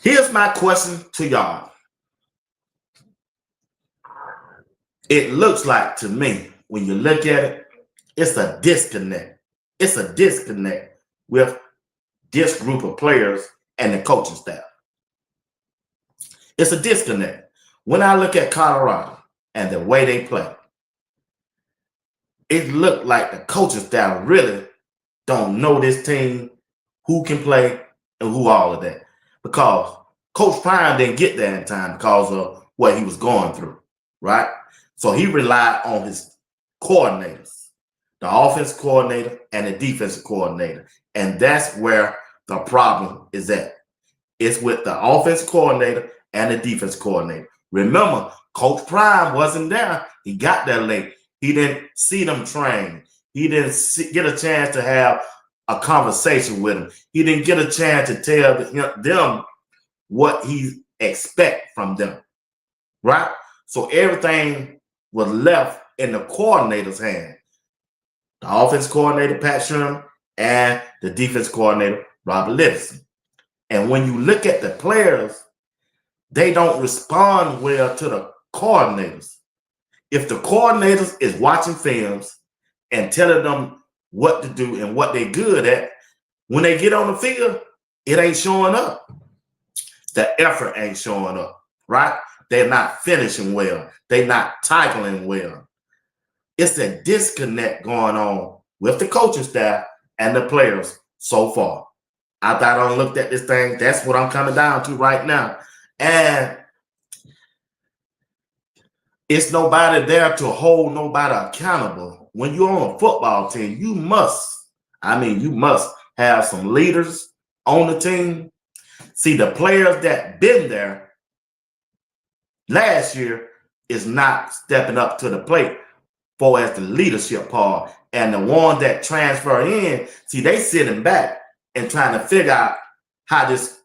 A: here's my question to y'all. It looks like to me, when you look at it, it's a disconnect. It's a disconnect with this group of players and the coaching staff. It's a disconnect. When I look at Colorado and the way they play, it looked like the coaching staff really don't know this team, who can play and who all of that. Because Coach Prime didn't get there in time because of what he was going through, right? So he relied on his coordinators, the offense coordinator and the defensive coordinator. And that's where the problem is at. It's with the offense coordinator and the defense coordinator. Remember, Coach Prime wasn't there. He got there late. He didn't see them train. He didn't get a chance to have a conversation with them. He didn't get a chance to tell them what he expect from them, right? So everything was left in the coordinator's hand. The offense coordinator, Pat Sherman, and the defense coordinator, Robert Livingston. And when you look at the players, they don't respond well to the coordinators. If the coordinators is watching films and telling them what to do and what they're good at, when they get on the field, it ain't showing up. The effort ain't showing up, right? They're not finishing well. They're not tackling well. It's a disconnect going on with the coaching staff and the players so far. I thought I looked at this thing. That's what I'm coming down to right now. And it's nobody there to hold nobody accountable. When you're on a football team, you must have some leaders on the team. See, the players that been there last year is not stepping up to the plate for as the leadership part. And the one that transfer in, see, they sitting back and trying to figure out how this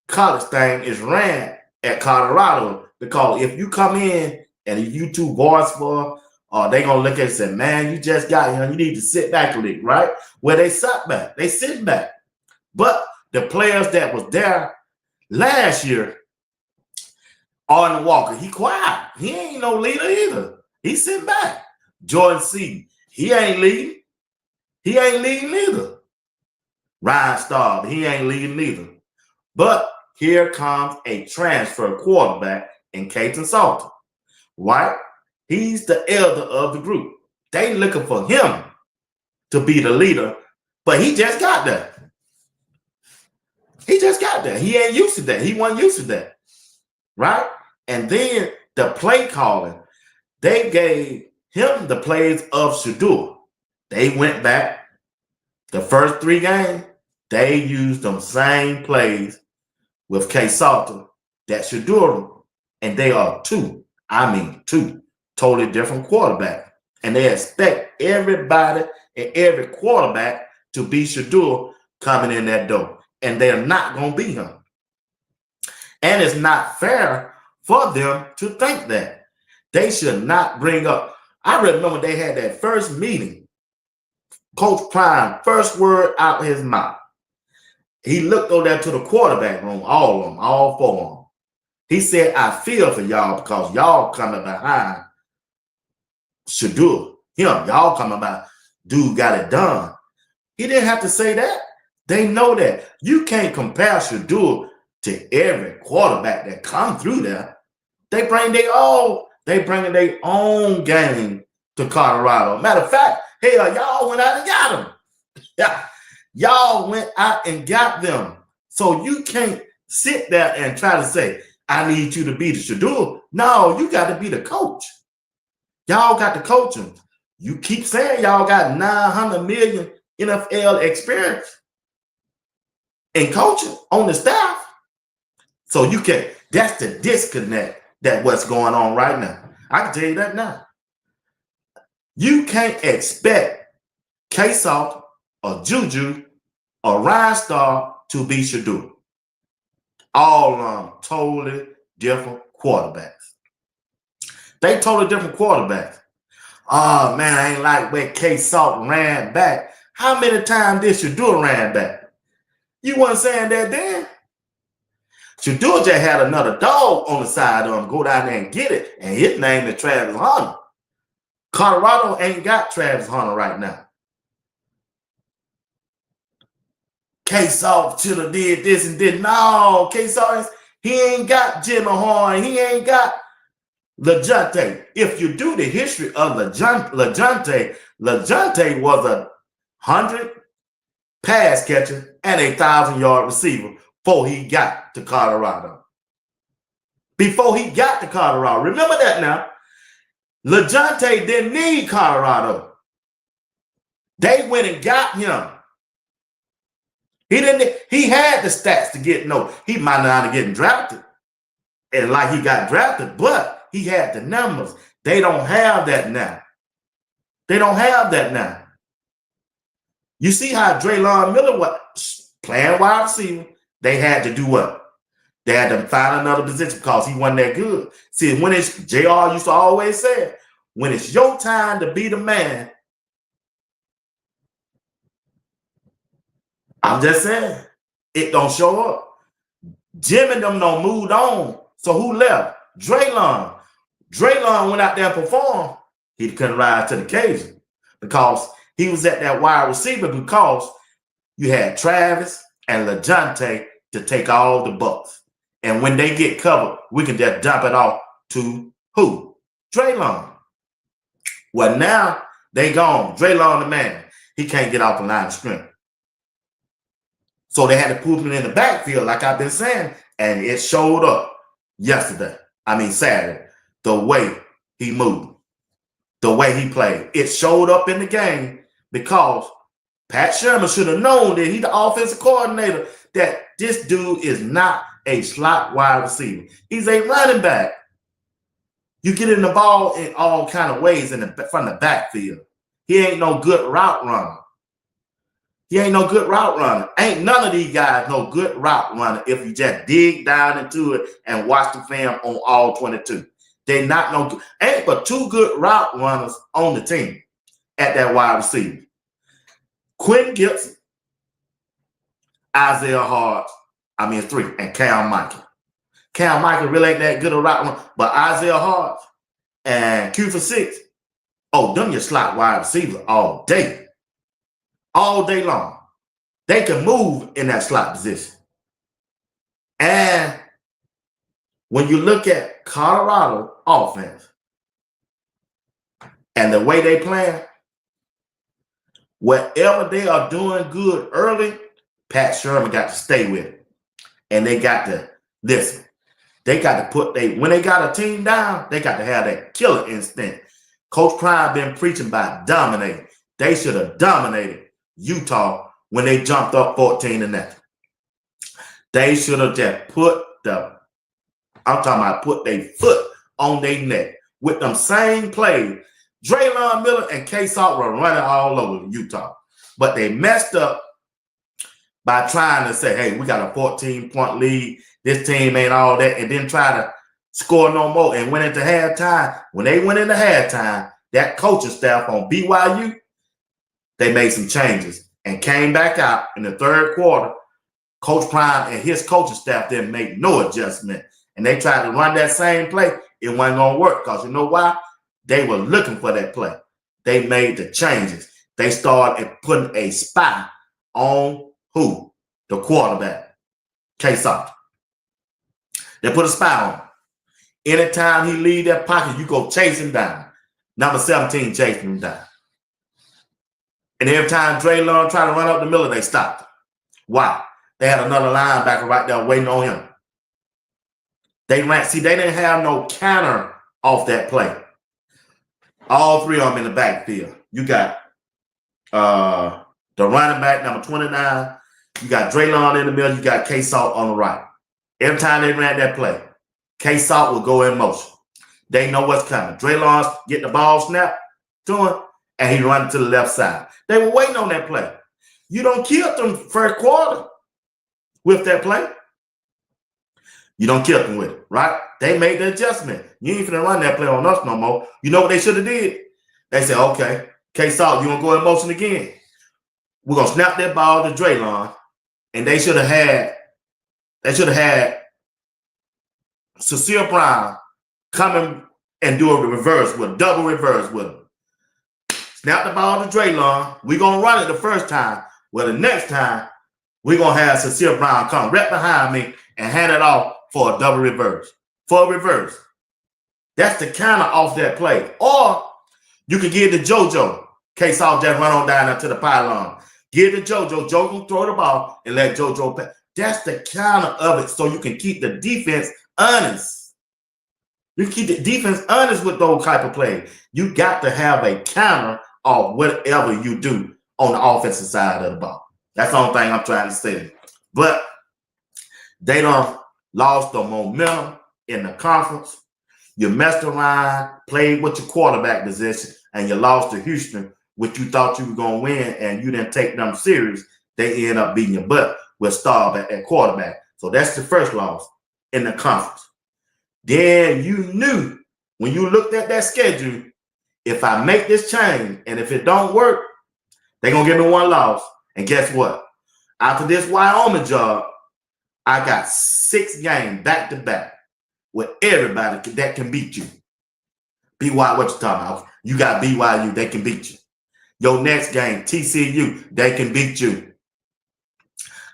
A: college thing is ran at Colorado. Because if you come in and you too voiceful, they gonna look at it and say, man, you just got here, you need to sit back a little, right? Well, they sat back, they sitting back. But the players that was there last year, Arden Walker, he quiet. He ain't no leader either. He's sitting back. Jordan Seaton, he ain't leading. He ain't leading either. Ryan Staub, he ain't leading either. But here comes a transfer quarterback in Caton Salter, right? He's the elder of the group. They looking for him to be the leader, but he just got there. He just got there. He ain't used to that. He wasn't used to that, right? And then the play calling, they gave him the plays of Shedeur. They went back the first 3 games. They used them same plays with K. Salter that Shedeur, and they are two totally different quarterbacks. And they expect everybody and every quarterback to be Shedeur coming in that door. And they're not going to be him. And it's not fair for them to think that. They should not bring up. I remember they had that first meeting. Coach Prime, first word out his mouth. He looked over there to the quarterback room, all of them, all 4 of them. He said, I feel for y'all because y'all coming behind Shedeur. Y'all coming by, dude got it done. He didn't have to say that. They know that. You can't compare Shedeur to every quarterback that come through there. They bring their own game to Colorado. Matter of fact, hell, y'all went out and got them. Yeah, y'all went out and got them. So you can't sit there and try to say, I need you to be the Shedeur. No, you got to be the coach. Y'all got to coach them. You keep saying y'all got 900 million NFL experience in coaching on the staff. So you can, that's the disconnect that what's going on right now. I can tell you that now. You can't expect K-Salt or Juju or Ryan Starr to be Shedeur. All totally different quarterbacks. They totally different quarterbacks. Oh, man, I ain't like where K-Salt ran back. How many times did Shedeur ran back? You wasn't saying that then. Shedeur just had another dog on the side of him. Go down there and get it. And his name is Travis Hunter. Colorado ain't got Travis Hunter right now. K-Salt should have did this and did. No, K-Salt, he ain't got Jimmy Horn. He ain't got LeJounte. If you do the history of LeJounte was a 100 pass catcher and a 1,000-yard receiver before he got to Colorado. Before he got to Colorado. Remember that now. LeJounte didn't need Colorado. They went and got him. He had the stats to get he might not have getting drafted. And like he got drafted, but he had the numbers. They don't have that now. They don't have that now. You see how Draylon Miller was playing wide receiver. They had to do what? They had to find another position because he wasn't that good. See, when it's JR used to always say, when it's your time to be the man, I'm just saying, it don't show up. Jim and them don't moved on. So who left? Draylon. Draylon went out there and performed. He couldn't rise to the occasion because he was at that wide receiver because you had Travis and LeJounte to take all the bucks. And when they get covered, we can just dump it off to who? Draylon. Well, now they gone. Draylon the man. He can't get off the line of scrimmage. So they had to put him in the backfield, like I've been saying, and it showed up Saturday, the way he moved, the way he played. It showed up in the game because Pat Sherman should have known that he's the offensive coordinator, that this dude is not a slot wide receiver. He's a running back. You get in the ball in all kind of ways from the backfield. He ain't no good route runner. Ain't none of these guys no good route runner if you just dig down into it and watch the film on all 22. They not no good. Ain't but two good route runners on the team at that wide receiver. Quentin Gibson, Isaiah Hart, three, and Cal Michael. Cal Michael really ain't that good a route runner, but Isaiah Hart and Q6, them your slot wide receivers all day. All day long. They can move in that slot position. And when you look at Colorado offense and the way they play, whatever they are doing good early, Pat Sherman got to stay with it. And they got to listen. They got to when they got a team down, they got to have that killer instinct. Coach Prime been preaching about dominating. They should have dominated Utah when they jumped up 14-0. They should have just put their foot on their neck with them same plays. Draylon Miller and K-Salt were running all over Utah, but they messed up by trying to say, hey, we got a 14-point lead. This team ain't all that, and then try to score no more and went into halftime. When they went into halftime, that coaching staff on BYU, they made some changes and came back out in the third quarter. Coach Prime and his coaching staff didn't make no adjustment. And they tried to run that same play. It wasn't going to work because you know why? They were looking for that play. They made the changes. They started putting a spy on who? The quarterback, K-Salt. They put a spy on him. Anytime he leave that pocket, you go chase him down. Number 17 chasing him down. And every time Draylon tried to run up the middle, they stopped him. Why? They had another linebacker right there waiting on him. They ran. See, they didn't have no counter off that play. All three of them in the backfield. You got the running back, number 29. You got Draylon in the middle. You got K-Salt on the right. Every time they ran that play, K-Salt will go in motion. They know what's coming. Draylon get the ball snapped to him, and he run to the left side. They were waiting on that play. You don't kill them first quarter with that play. You don't kill them with it, right? They made the adjustment. You ain't finna run that play on us no more. You know what they should have did? They said, okay, K-Salt, you gonna go in motion again. We're gonna snap that ball to Draylon, and they should have had Cecile Brown come in and do a reverse with double reverse with him. Snap the ball to Draylon. We're gonna run it the first time. Well, the next time, we're gonna have Cecile Brown come right behind me and hand it off for a double reverse. For a reverse. That's the counter off that play. Or you can give it to JoJo. K-Salt just run on down to the pylon. Give it to JoJo. JoJo can throw the ball and let JoJo pass. That's the counter of it, so you can keep the defense honest. You keep the defense honest with those type of plays. You got to have a counter of whatever you do on the offensive side of the ball. That's the only thing I'm trying to say. But they done lost the momentum in the conference. You messed around, played with your quarterback position, and you lost to Houston, which you thought you were going to win, and you didn't take them serious. They end up beating your butt with Staub at quarterback. So that's the first loss in the conference. Then you knew when you looked at that schedule, if I make this change and if it don't work, they're going to give me one loss. And guess what? After this Wyoming job, I got 6 games back-to-back with everybody that can beat you. BYU, what you talking about? You got BYU, they can beat you. Your next game, TCU, they can beat you.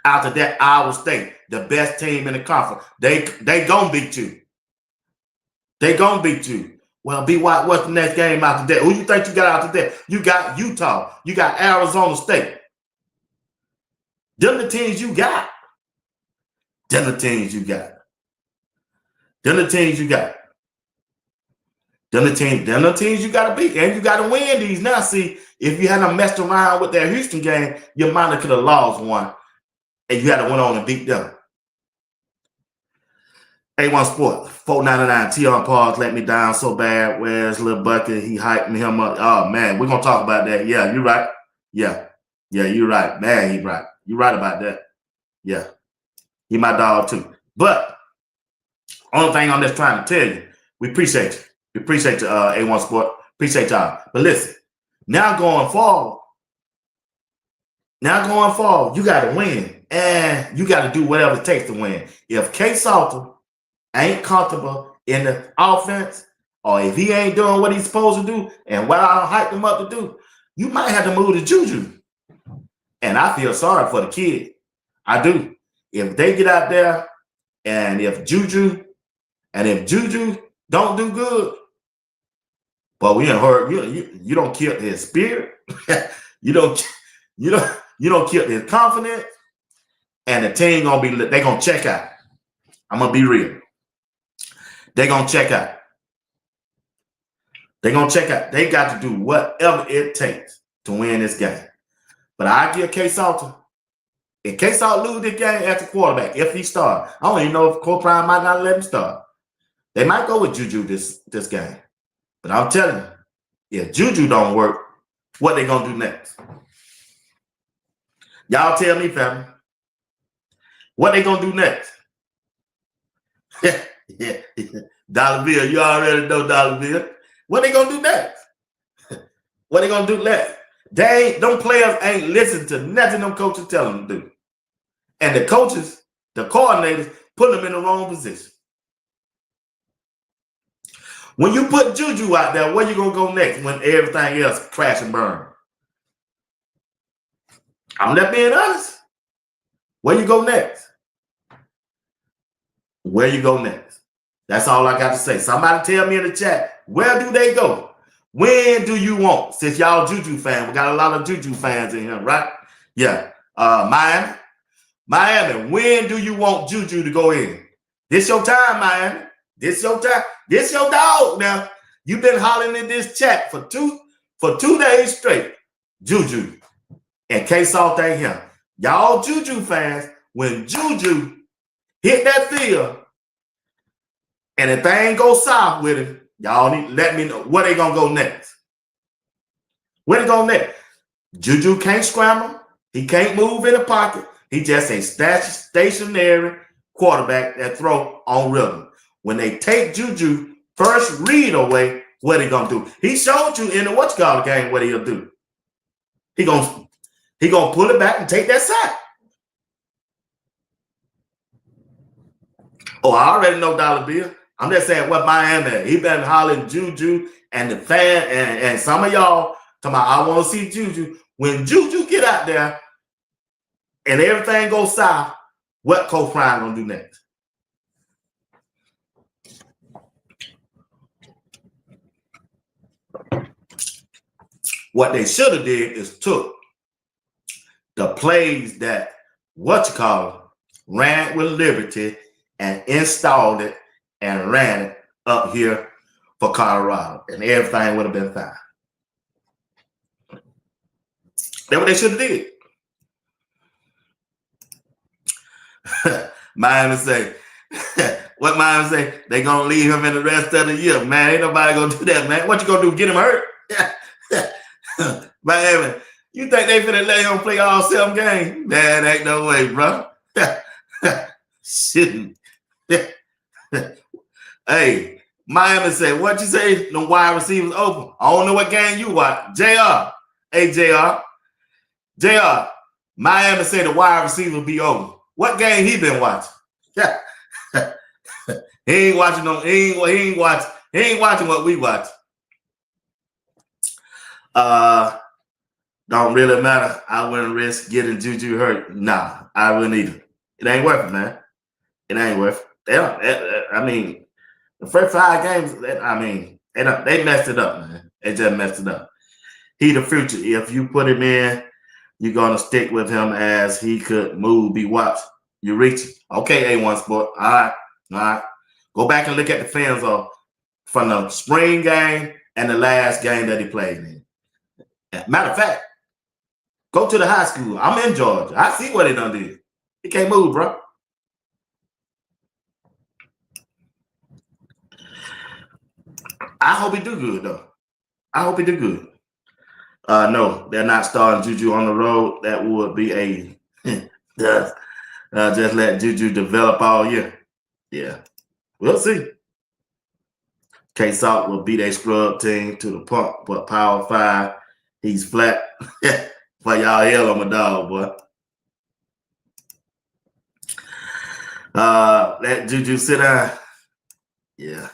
A: After that, Iowa State, the best team in the conference, they gonna beat you. They gonna beat you. Well, BYU, what's the next game after that? Who you think you got after that? You got Utah. You got Arizona State. Them the teams you got. Them the teams you got. Them the teams you got. Them the teams you got to beat. And you got to win these. Now, see, if you hadn't messed around with that Houston game, your mind could have lost one. And you had to went on and beat them. A1 Sport, $4.99. T on pause let me down so bad. Where's Lil Bucket? He hyping him up. Oh, man, we're going to talk about that. Yeah, you're right. Yeah, you're right. Man, he's right. You're right about that. Yeah. He my dog, too. But only thing I'm just trying to tell you, we appreciate you. We appreciate you, A1 Sport. Appreciate y'all. But listen, now going forward, you got to win. And you got to do whatever it takes to win. If K-Salter ain't comfortable in the offense, or if he ain't doing what he's supposed to do, and what I hyped him up to do, you might have to move to Juju. And I feel sorry for the kid. I do. If they get out there, and if Juju don't do good, but we ain't hurt. You don't kill his spirit. you don't kill his confidence. And the team they gonna check out. I'm gonna be real. They gonna check out. They gonna check out. They got to do whatever it takes to win this game. But I give K-Salter. If K-Salt lose this game as a quarterback, if he start, I don't even know if Cole Prime might not let him start. They might go with Juju this game. But I'm telling you, if Juju don't work, what they gonna do next? Y'all tell me, family. What they gonna do next? Yeah. Dollar Bill, you already know Dollar Bill. What they gonna do next? What they gonna do next? Them players ain't listen to nothing them coaches tell them to do. And the coaches, the coordinators, put them in the wrong position. When you put Juju out there, where you gonna go next when everything else crash and burn? I'm not being honest. Where you go next? Where you go next? That's all I got to say. Somebody tell me in the chat, where do they go? When do you want? Since y'all Juju fans, we got a lot of Juju fans in here, right? Yeah. Miami, when do you want Juju to go in? This your time, Miami. This your time. This your dog now. You've been hollering in this chat for two days straight. Juju. And K-Salt ain't here. Y'all Juju fans, when Juju hit that field and if thing goes south with him, y'all need to let me know where they gonna go next. Where they go next? Juju can't scramble. He can't move in the pocket. He just a stationary quarterback that throw on rhythm. When they take Juju first read away, what he gonna do? He showed you in the game what he'll do. He gonna pull it back and take that sack. Oh, I already know Dollar Bill. I'm just saying what Miami. He been hollering Juju and the fan and some of y'all talking about I want to see Juju. When Juju get out there and everything goes south, what Coach Prime gonna do next? What they should have did is took the plays that ran with Liberty and installed it and ran it up here for Colorado, and everything would have been fine. That's what they should have did. Miami say, what Miami say? They gonna leave him in the rest of the year, man. Ain't nobody gonna do that, man. What you gonna do? Get him hurt? Miami, you think they finna let him play all 7 games? Man, ain't no way, bro. Shouldn't. Hey, Miami said, what you say? The wide receivers open. I don't know what game you watch. JR. Hey, JR. Miami said the wide receiver be open. What game he been watching? He ain't watching no, he ain't watching what we watch. Don't really matter. I wouldn't risk getting Juju hurt. Nah, I wouldn't either. It ain't worth it, man. It ain't worth it. I mean, the first 5 games, they messed it up, man. They just messed it up. He the future. If you put him in, you're going to stick with him as he could move, be watched. You reach it. Okay, A1 Sport. All right. Go back and look at the films from the spring game and the last game that he played in. Matter of fact, go to the high school. I'm in Georgia. I see what he done did. He can't move, bro. I hope he do good, though. I hope he do good. No, they're not starting Juju on the road. That would be a just let Juju develop all year. Yeah, we'll see. K-Salt will beat a scrub team to the pump, but Power 5, he's flat. For y'all hell on my dog, boy. Let Juju sit down. Yeah.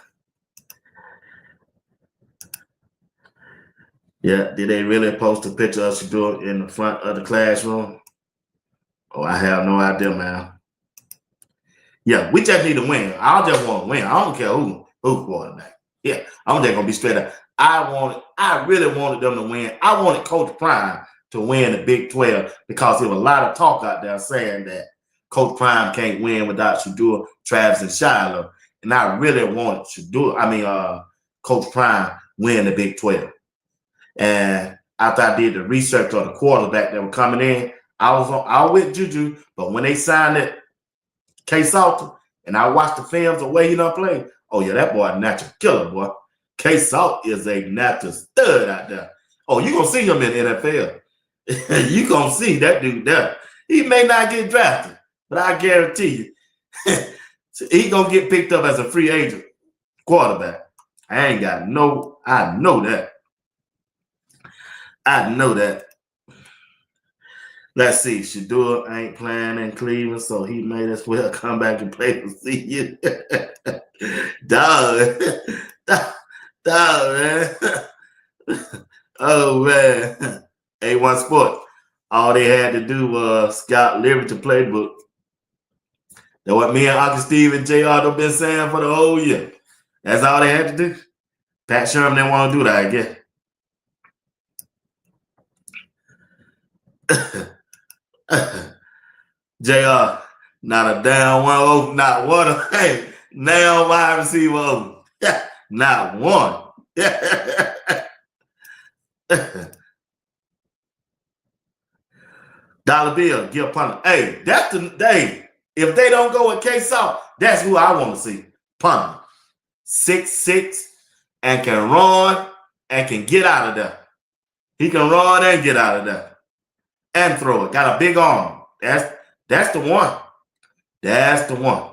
A: Yeah, did they really post a picture of Shedeur in the front of the classroom? Oh, I have no idea, man. Yeah, we just need to win. I just want to win. I don't care who quarterback. Yeah, I'm just gonna be straight up. I really wanted them to win. I wanted Coach Prime to win the Big 12 because there was a lot of talk out there saying that Coach Prime can't win without Shedeur, Travis, and Shiloh. And I really wanted Coach Prime win the Big 12. And after I did the research on the quarterback that were coming in, I was with Juju, but when they signed it, K-Salt, and I watched the films the way he done play, oh yeah, that boy a natural killer, boy. K-Salt is a natural stud out there. Oh, you gonna see him in the NFL. You gonna see that dude there. He may not get drafted, but I guarantee you, he gonna get picked up as a free agent quarterback. I know that. I know that. Let's see. Shedeur ain't playing in Cleveland, so he may as well come back and play for CU. Dog, man. Oh, man. A1 Sport. All they had to do was scout Liberty playbook. That's what me and Uncle Steve and JR have been saying for the whole year. That's all they had to do. Pat Sherman didn't want to do that, I guess. JR, not a down one open, not one. Hey, now wide receiver open. Not one. Dollar bill, give a punter. Hey, that's the day. If they don't go with K-Salt, that's who I want to see. Punter. 6'6", and can run and can get out of there. He can run and get out of there. And throw it. Got a big arm. That's the one. That's the one.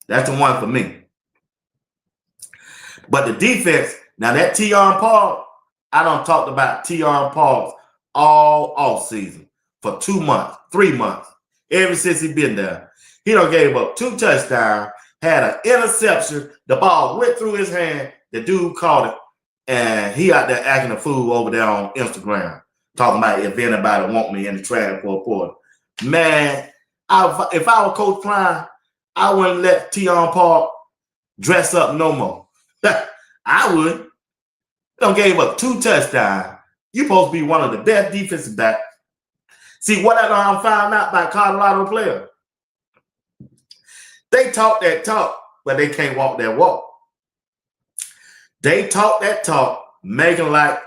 A: That's the one for me. But the defense, now that T.R. Paul, I done talked about T.R. Paul all off season for 2 months, 3 months, ever since he been there. He done gave up 2 touchdowns, had an interception. The ball went through his hand. The dude caught it, and he out there acting a fool over there on Instagram, talking about if anybody want me in the transfer portal. Man, if I were Coach Prime, I wouldn't let T.R. Paul dress up no more. I would. Don't gave up 2 touchdowns. You're supposed to be one of the best defensive backs. See, what I found out by Colorado players. They talk that talk, but they can't walk that walk. They talk that talk, making like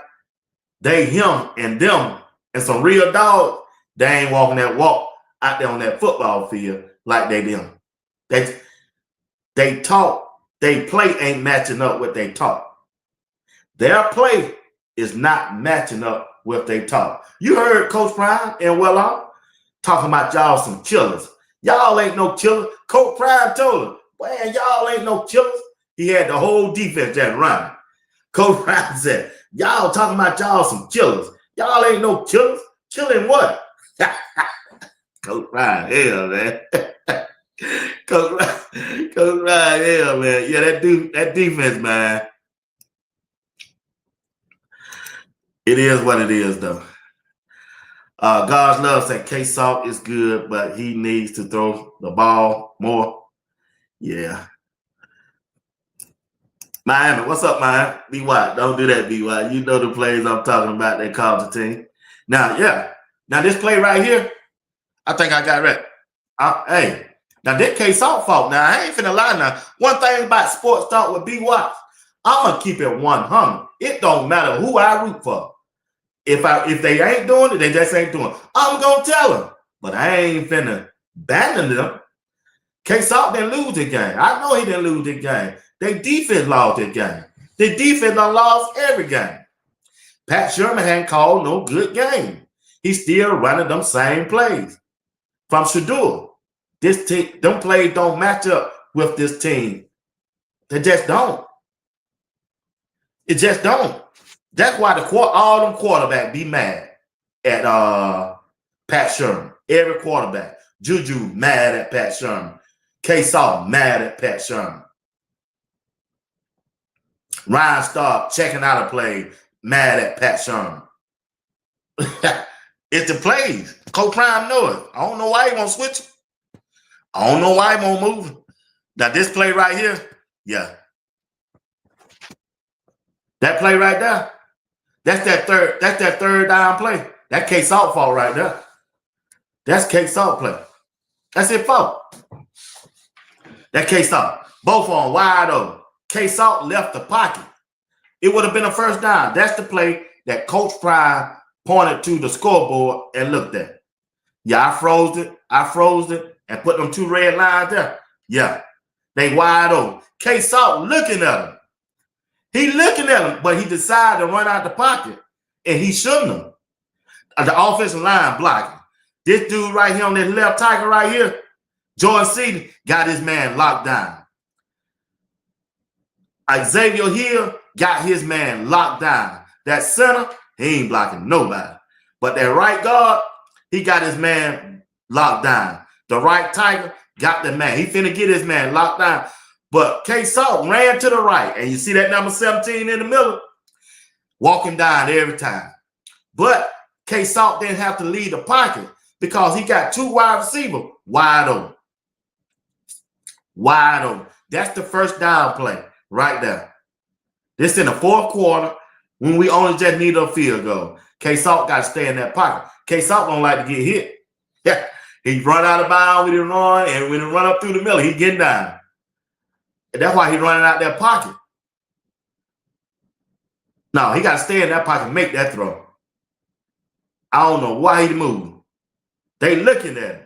A: they him and them and some real dogs. They ain't walking that walk out there on that football field like they them. They talk. They play ain't matching up with they talk. Their play is not matching up with they talk. You heard Coach Prime and Well talking about y'all some killers. Y'all ain't no killers. Coach Prime told him, man, y'all ain't no killers. He had the whole defense just running. Coach Prime said, y'all talking about y'all some killers. Y'all ain't no killers. Killing what? Coach Prime, hell, man. Coach Ryan, hell, man. Yeah, that defense, man. It is what it is, though. God's love said K-Salt is good, but he needs to throw the ball more. Yeah. Miami, what's up, Miami? B.Y., don't do that, B.Y. You know the plays I'm talking about. They called the team. Now, yeah. Now, this play right here, I think I got it right. Hey. Now, that K-Salt fault. Now, I ain't finna lie now. One thing about sports talk with B.Y., I'm going to keep it 100. It don't matter who I root for. If they ain't doing it, they just ain't doing it. I'm going to tell them. But I ain't finna abandon them. K-Salt didn't lose the game. I know he didn't lose the game. They defense lost the game. The defense done lost every game. Pat Sherman hadn't called no good game. He's still running them same plays from Shedeur. This team, them plays don't match up with this team. They just don't. It just don't. That's why all them quarterbacks be mad at Pat Sherman. Every quarterback. Juju mad at Pat Sherman. K-Salt mad at Pat Sherman. Ryan Stark checking out a play, mad at Pat Sherman. It's the plays. Coach Prime know it. I don't know why he won't switch it. I don't know why he won't move. Now, this play right here, yeah. That play right there, that's that third down play. That K-Salt fault right there. That's K-Salt play. That's it fault. That K-Salt. Both of them wide open. K-Salt left the pocket. It would have been a first down. That's the play that Coach Prime pointed to the scoreboard and looked at. Yeah, I froze it and put them 2 red lines there. Yeah, they wide open. K-Salt looking at him. He looking at him, but he decided to run out the pocket, and he shouldn't have. The offensive line blocking. This dude right here on this left tackle right here, Jordan Seaton, got his man locked down. Xavier Hill got his man locked down. That center, he ain't blocking nobody. But that right guard, he got his man locked down. The right tackle got the man. He finna get his man locked down. But K-Salt ran to the right. And you see that number 17 in the middle? Walking down every time. But K-Salt didn't have to leave the pocket because he got 2 wide receivers wide open. Wide open. That's the first down play right there. This in the fourth quarter when we only just need a field goal. K-Salt got to stay in that pocket. K-Salt don't like to get hit. Yeah, he run out of bounds with his run, and when he run up through the middle, he getting down. And that's why he running out that pocket. No, he got to stay in that pocket and make that throw. I don't know why he moved. They looking at him.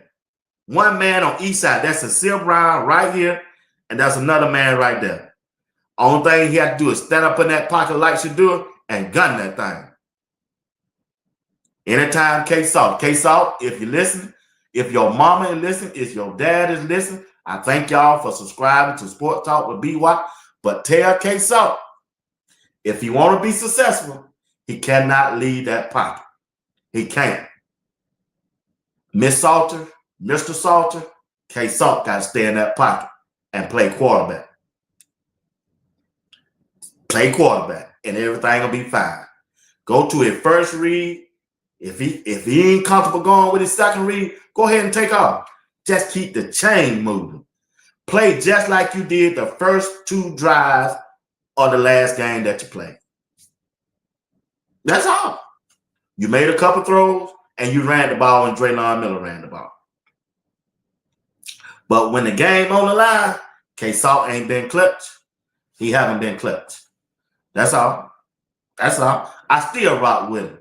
A: One man on each side. That's a Sil Brown right here, and that's another man right there. Only thing he had to do is stand up in that pocket like Shedeur and gun that thing. Anytime K-Salt, if you listen, if your mama is listening, if your dad is listening, I thank y'all for subscribing to Sports Talk with BY. But tell K-Salt, if he want to be successful, he cannot leave that pocket. He can't. Miss Salter, Mr. Salter, K-Salt got to stay in that pocket and play quarterback. Play quarterback, and everything will be fine. Go to his first read. If he ain't comfortable going with his second read, go ahead and take off. Just keep the chain moving. Play just like you did the first 2 drives of the last game that you played. That's all. You made a couple throws, and you ran the ball, and Draylon Miller ran the ball. But when the game on the line, K-Salt ain't been clutch. He haven't been clutch. That's all. That's all. I still rock with him.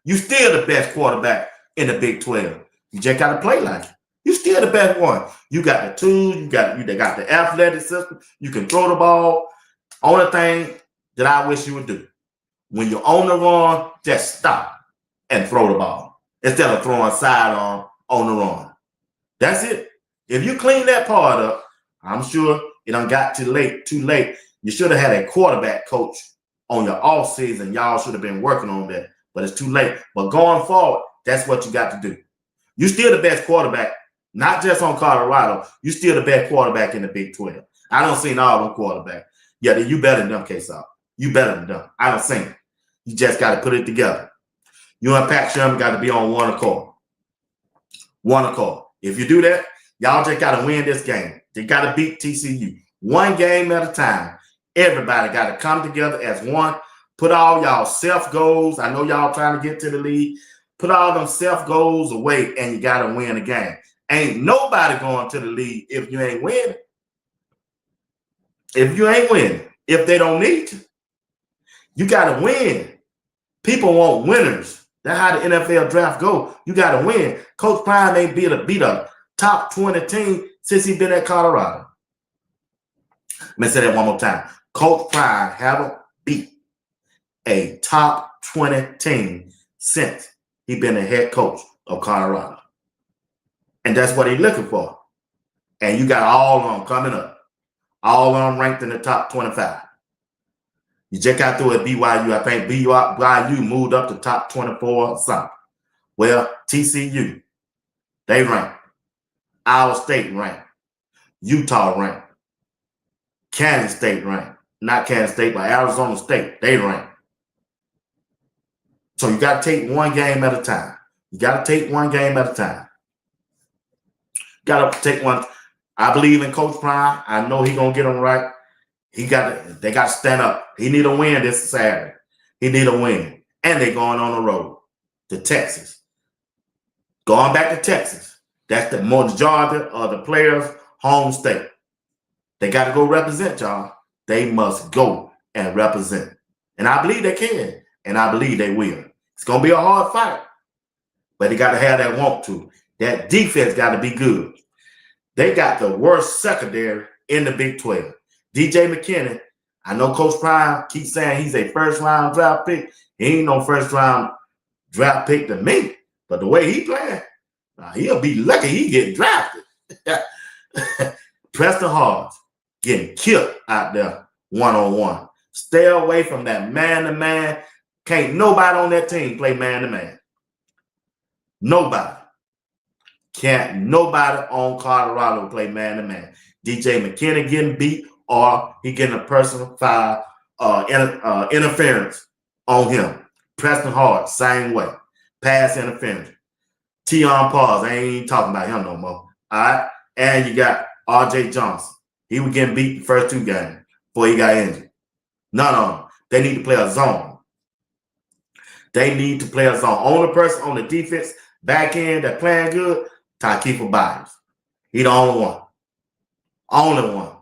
A: You still the best quarterback in the Big 12. You just got to play like it. You still the best one. You got the tools. You got the athletic system. You can throw the ball. Only thing that I wish you would do, when you're on the run, just stop and throw the ball instead of throwing sidearm on the run. That's it. If you clean that part up, I'm sure it done got too late. You should have had a quarterback coach on your off season. Y'all should have been working on that, but it's too late. But going forward, that's what you got to do. You still the best quarterback, not just on Colorado. You still the best quarterback in the Big 12. I don't see all them quarterbacks. Yeah, you better than them, K-Salt. You better than them. I don't see it. You just got to put it together. You and Pat Sherman got to be on one accord. One accord. If you do that, y'all just got to win this game. They got to beat TCU. One game at a time. Everybody got to come together as one. Put all y'all self-goals. I know y'all trying to get to the league. Put all them self-goals away, and you got to win the game. Ain't nobody going to the league if you ain't winning. If you ain't winning, if they don't need you, you got to win. People want winners. That's how the NFL draft go. You got to win. Coach Prime ain't beat a top 20 team since he been at Colorado. Let me say that one more time. Coach Prime haven't beat a top 20 team since he been the head coach of Colorado. And that's what he's looking for. And you got all of them coming up. All of them ranked in the top 25. You just got through at BYU. I think BYU moved up to top 24 or something. Well, TCU, they ranked. Iowa State ranked. Utah ranked. Kansas State ranked. Not Kansas State, but Arizona State, they ranked. So you got to take one game at a time. You got to take one game at a time. Got to take one. I believe in Coach Prime. I know he's going to get them right. They got to stand up. He need a win this Saturday. He need a win. And they're going on the road to Texas. Going back to Texas. That's the majority of the players' home state. They got to go represent, y'all. They must go and represent. And I believe they can. And I believe they will. It's going to be a hard fight. But they got to have that want to. That defense got to be good. They got the worst secondary in the Big 12. DJ McKinney, I know Coach Prime keeps saying he's a first-round draft pick. He ain't no first-round draft pick to me. But the way he playing, he'll be lucky he getting drafted. Preston Hart getting killed out there one-on-one. Stay away from that man-to-man. Can't nobody on that team play man-to-man. Nobody. Can't nobody on Colorado play man-to-man. DJ McKinney getting beat or he getting a personal foul interference on him. Preston Hart, same way. Pass interference. Tion Pause, I ain't even talking about him no more. All right? And you got R.J. Johnson. He was getting beat the first 2 games before he got injured. No. They need to play a zone. They need to play a zone. Only person on the defense back end that playing good, Tykeefa Byers. He the only one. Only one.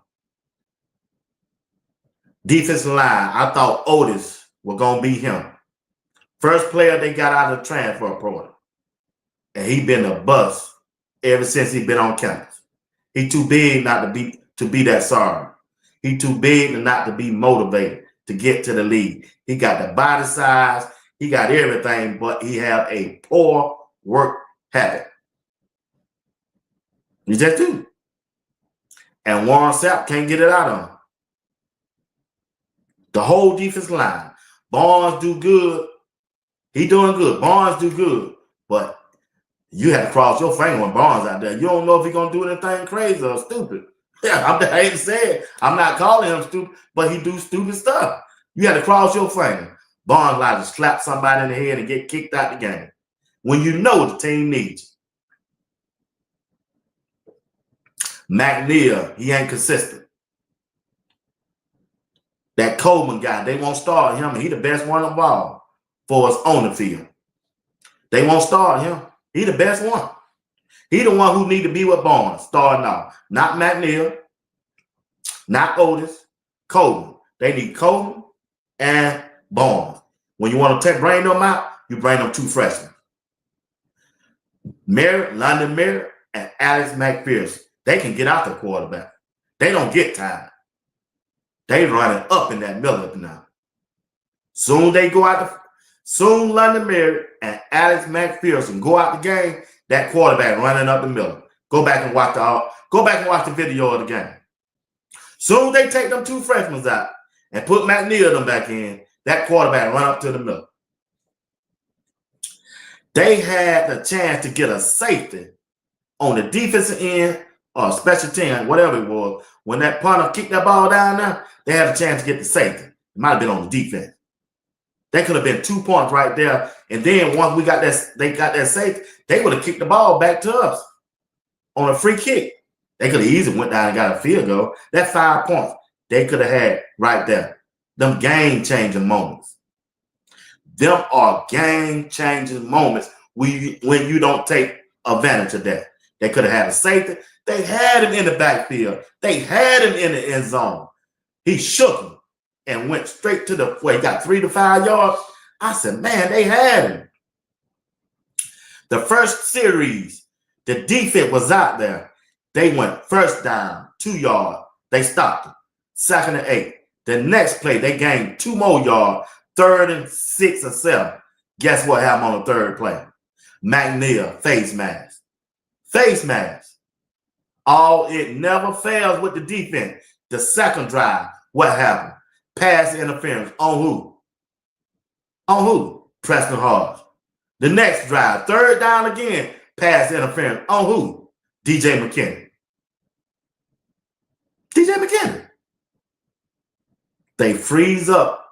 A: Defensive line, I thought Otis was going to be him. First player they got out of the transfer portal. And he been a bust ever since he been on campus. He too big not to be that sorry. He too big not to be motivated to get to the league. He got the body size. He got everything, but he have a poor work habit. He just do. And Warren Sapp can't get it out of him. The whole defense line. Barnes do good. He doing good. Barnes do good. But you have to cross your finger when Barnes out there. You don't know if he's going to do anything crazy or stupid. Yeah, I hate to say it. I'm not calling him stupid, but he do stupid stuff. You have to cross your finger. Barnes like to slap somebody in the head and get kicked out the game when you know the team needs you. McNeil, he ain't consistent. That Coleman guy, they won't start him. He the best one involved for us on the field. They won't start him. He the best one. He the one who need to be with Barnes starting off. Not McNeil, not Otis, Coleman. They need Coleman and Barnes. When you want to bring them out, you bring them 2 freshmen. London Merritt, and Alex McPherson. They can get out the quarterback. They don't get tired. They running up in that middle now. Soon London Merritt and Alex McPherson go out the game, that quarterback running up the middle. Go back and watch the video of the game. Soon they take them 2 freshmen out and put McNeil them back in, that quarterback run up to the middle. They had the chance to get a safety on the defensive end or special team, whatever it was. When that punter kicked that ball down there, they had a chance to get the safety. It might have been on the defense. That could have been 2 points right there. And then once they got that safety, they would have kicked the ball back to us on a free kick. They could have easily went down and got a field goal. That's 5 points they could have had right there. Them game-changing moments. Them are game-changing moments when you don't take advantage of that. They could have had a safety. They had him in the backfield. They had him in the end zone. He shook him and went straight to the where he got 3 to 5 yards. I said, man, they had him. The first series, the defense was out there. They went first down, 2 yards. They stopped him. 2nd and 8. The next play, they gained 2 more yards, 3rd and 6 or 7. Guess what happened on the 3rd play? McNeil, face mask. Face mask. It never fails with the defense. The 2nd drive, what happened? Pass interference. On who? On who? Preston Hart. The next drive, 3rd down again, pass interference. On who? DJ McKinney. DJ McKinney. They freeze up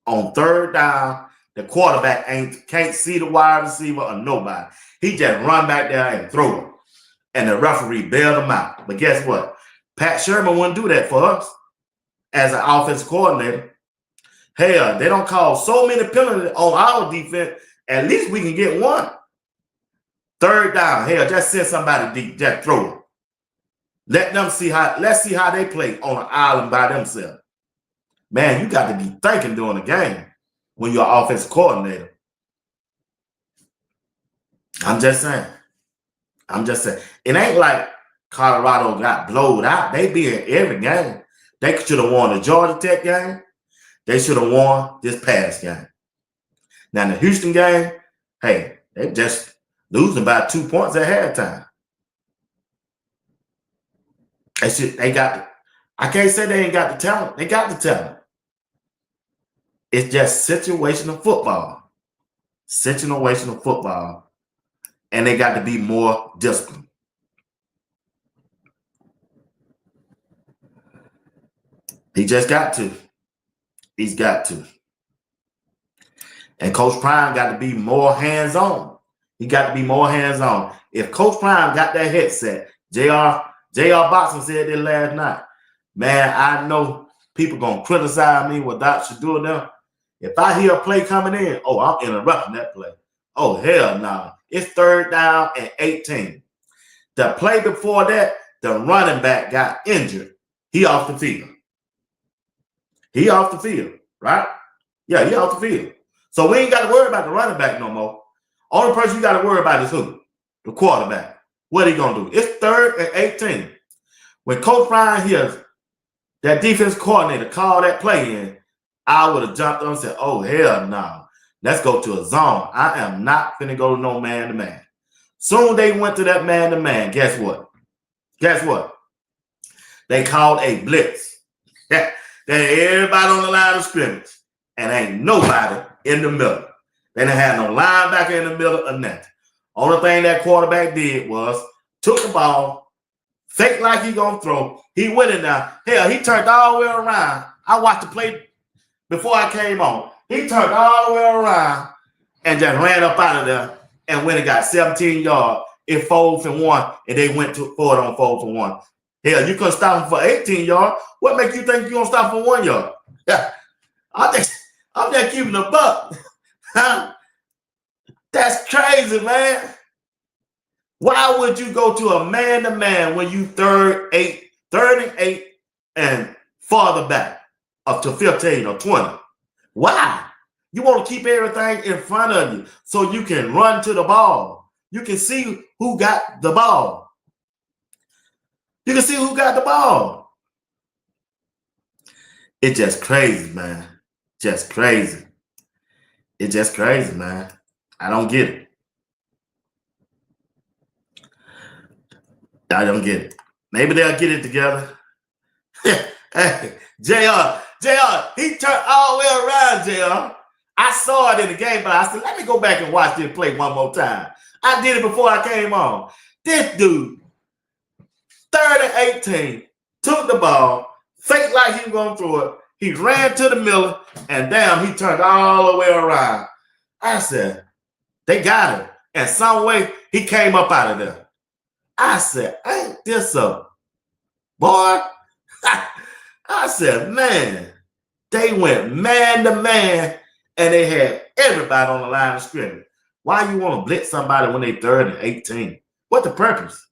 A: on 3rd down. The quarterback can't see the wide receiver or nobody. He just run back there and throw it. And the referee bailed him out. But guess what? Pat Sherman wouldn't do that for us as an offensive coordinator. Hell, they don't call so many penalties on our defense. At least we can get 1. 3rd down. Hell, just send somebody deep. Just throw it. Let's see how they play on an island by themselves. Man, you got to be thinking during the game when you're an offensive coordinator. I'm just saying. It ain't like Colorado got blowed out. They be in every game. They should have won the Georgia Tech game. They should have won this past game. Now, in the Houston game, hey, they just losing by 2 points at halftime. I can't say they ain't got the talent. They got the talent. It's just situational football. Situational football. And they got to be more disciplined. He just got to. He's got to. And Coach Prime got to be more hands-on. He got to be more hands-on. If Coach Prime got that headset, J.R. Boxing said that last night. Man, I know people gonna criticize me without Shedeur now. If I hear a play coming in, oh, I'm interrupting that play. Oh, hell no. It's 3rd down and 18. The play before that, the running back got injured. He off the field. He off the field, right? Yeah, he off the field. So we ain't got to worry about the running back no more. Only person you got to worry about is who? The quarterback. What he going to do? It's 3rd and 18. When Coach Ryan hears that defense coordinator call that play in, I would have jumped on and said, oh, hell no. Let's go to a zone. I am not going to go to no man-to-man. Soon they went to that man-to-man. Guess what? Guess what? They called a blitz. Then everybody on the line of scrimmage. And ain't nobody in the middle. They didn't have no linebacker in the middle or nothing. Only thing that quarterback did was took the ball, fake like he gonna throw. He went in there. Hell, he turned all the way around. I watched the play before I came on. He turned all the way around and just ran up out of there and went and got 17 yards. It 4th and 1, and they went to for it on 4th and 1. Hell, you couldn't stop him for 18 yards. What makes you think you're gonna stop for 1 yard? Yeah, I'm just keeping the buck. Huh? That's crazy, man. Why would you go to a man-to-man when you 3rd and 8, and farther back up to 15 or 20? Why? You want to keep everything in front of you so you can run to the ball. You can see who got the ball. You can see who got the ball. It's just crazy, man. Just crazy. It's just crazy, man. I don't get it. I don't get it. Maybe they'll get it together. Hey, JR, he turned all the way around, JR. I saw it in the game, but I said, let me go back and watch this play one more time. I did it before I came on. This dude, 3rd and 18, took the ball, faked like he was going to throw it. He ran to the middle, and damn, he turned all the way around. I said, they got him. And some way, he came up out of there. I said, ain't this a boy? I said, man, they went man-to-man, and they had everybody on the line of scrimmage. Why you want to blitz somebody when they 3rd and 18? What the purpose?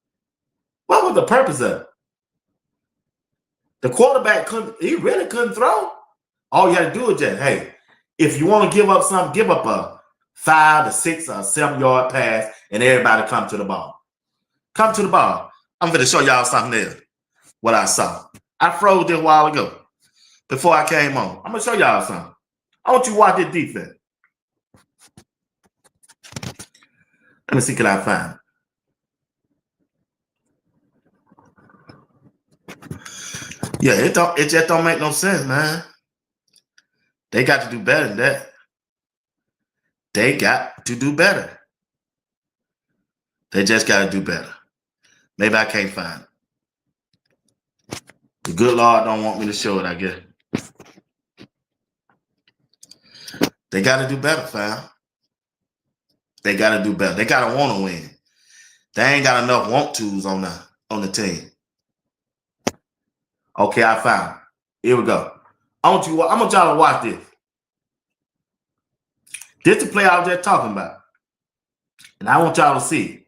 A: What was the purpose of it? The quarterback he really couldn't throw. All you had to do is just, hey, if you want to give up something, give up a 5 to 6 or 7 yard pass, and everybody come to the ball. Come to the ball. I'm going to show y'all something else. What I saw. I froze this a while ago before I came on. I'm going to show y'all something. I want you to watch this defense. Let me see, can I find it? Yeah, it just don't make no sense, man. They got to do better than that. They got to do better. They just got to do better. Maybe I can't find it. The good Lord don't want me to show it, I guess. They got to do better, fam. They got to do better. They got to want to win. They ain't got enough want-tos on the team. Okay, I found it. Here we go. I want y'all to watch this. This is the play I was just talking about. And I want y'all to see it.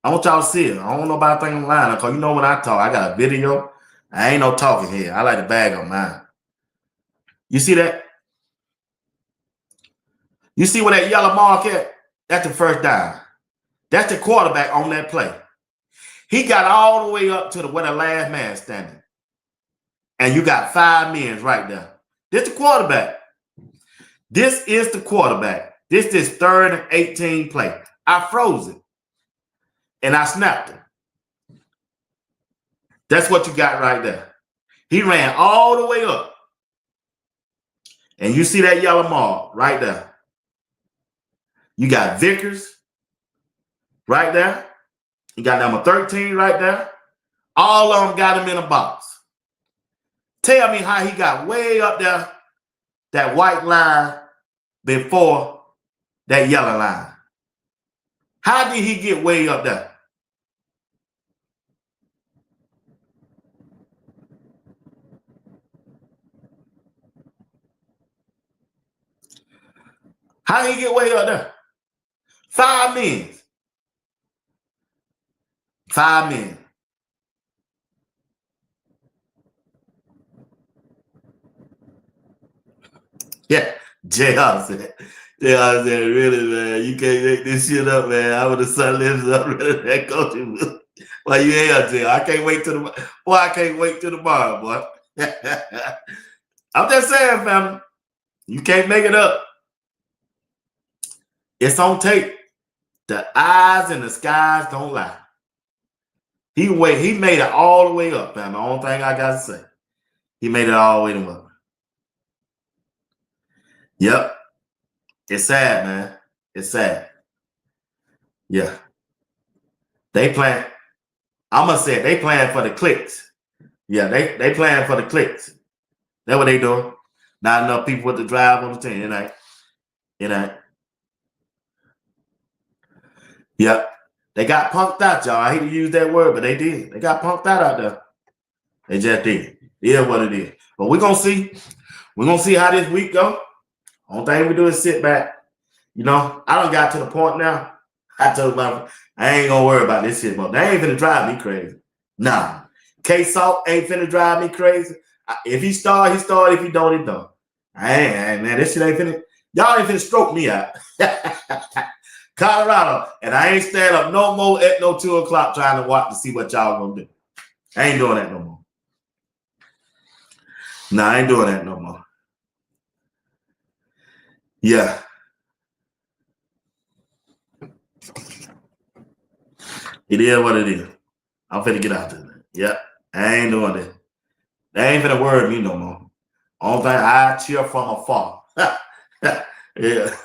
A: I want y'all to see it. I don't know about thing online because you know when I talk, I got a video. I ain't no talking here. I like to bag on mine. You see that? You see where that yellow mark at? That's the 1st down. That's the quarterback on that play. He got all the way up to where the last man standing. And you got 5 men right there. This is the quarterback. This is the quarterback. This is 3rd and 18 play. I froze it. And I snapped it. That's what you got right there. He ran all the way up. And you see that yellow mark right there. You got Vickers right there. You got number 13 right there. All of them got him in a box. Tell me how he got way up there, that white line before that yellow line. How did he get way up there? How did he get way up there? 5 men. 5 men. Yeah, JR said, really, man, you can't make this shit up, man. I would have sun lives up rather than coaching. Why you here, JR? I can't wait till I can't wait till tomorrow, boy. I'm just saying, family, you can't make it up. It's on tape. The eyes and the skies don't lie. He made it all the way up, fam. The only thing I gotta say. He made it all the way up. Yep. It's sad, man. It's sad. Yeah. They playing. I'm gonna say it, they playing for the clicks. Yeah, they playing for the clicks. That's what they doing. Not enough people with the drive on the team. It ain't. Yep. They got punked out, y'all. I hate to use that word, but they did. They got punked out there. They just did. It is what it is. But we're gonna see. We're gonna see how this week go. Only thing we do is sit back. You know, I done got to the point now. I told my I ain't gonna worry about this shit, but they ain't finna drive me crazy. Nah. K-Salt ain't finna drive me crazy. If he start, he start. If he don't, he don't. I ain't, man, this shit ain't finna. Y'all ain't finna stroke me out. Colorado, and I ain't stand up no more at no 2 o'clock trying to watch to see what y'all gonna do. I ain't doing that no more. Nah, I ain't doing that no more. Yeah. It is what it is. I'm finna get out there. Yep. I ain't doing that. They ain't finna worry me no more. Only thing I cheer from afar. Yeah.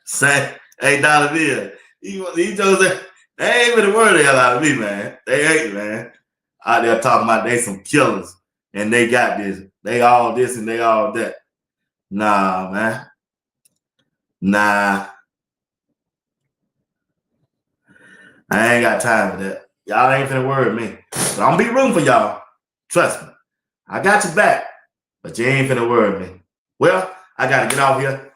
A: Say, hey, Donovan, he told us they ain't finna worry the hell out of me, man. They ain't, man. Out there talking about they some killers and they got this. They all this and they all that. Nah, man. Nah. I ain't got time for that. Y'all ain't finna worry me. But I'm gonna be rooting for y'all. Trust me. I got your back, but you ain't finna worry me. Well, I gotta get off here.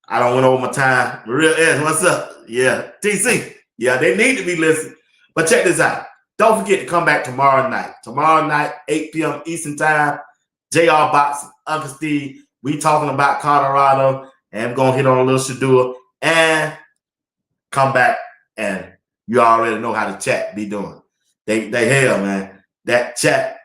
A: I don't went over my time. Real Ed, what's up? Yeah, TC. Yeah, they need to be listening. But check this out. Don't forget to come back tomorrow night. Tomorrow night, 8 p.m. Eastern Time. JR Boxing, Uncle Steve. We talking about Colorado, and we're gonna hit on a little Shedeur and come back, and you already know how the chat be doing. They hell, man. That chat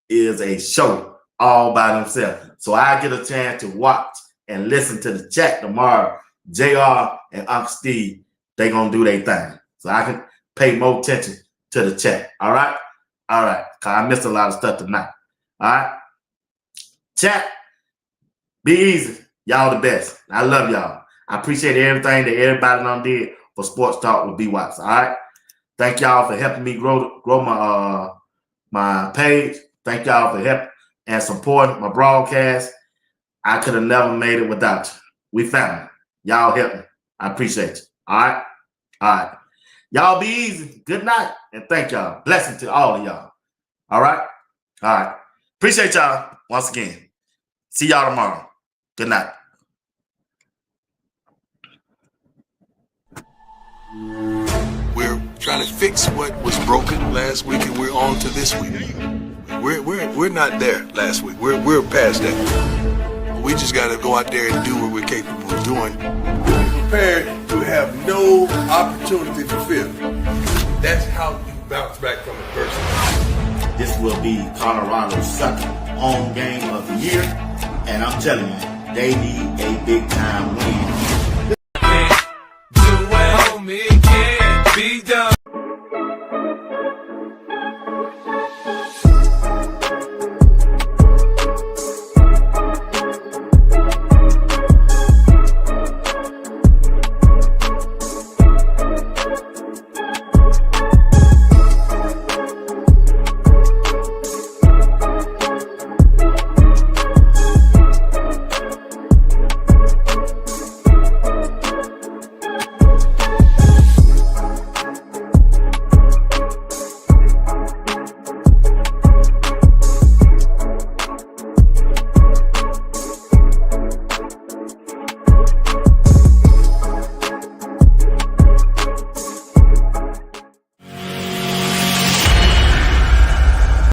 A: is a show all by themselves. So I get a chance to watch and listen to the chat tomorrow. JR and Uncle Steve, they gonna do their thing. So I can pay more attention to the chat. All right? All right. Cause I missed a lot of stuff tonight. All right. Chat, be easy. Y'all the best. I love y'all. I appreciate everything that everybody done did for Sports Talk with B. Watts. All right. Thank y'all for helping me grow my my page. Thank y'all for helping and supporting my broadcast. I could have never made it without you. We family. Y'all help me. I appreciate you. All right? All right. Y'all be easy. Good night. And thank y'all. Blessing to all of y'all. All right? All right. Appreciate y'all once again. See y'all tomorrow. Good night.
I: We're trying to fix what was broken last week, and we're on to this week. We're not there last week. We're past that. We just got to go out there and do what we're capable of doing. Be prepared to have no opportunity for failure. That's how you bounce back from adversity.
A: This will be Colorado's second home game of the year, and I'm telling you, they need a big time win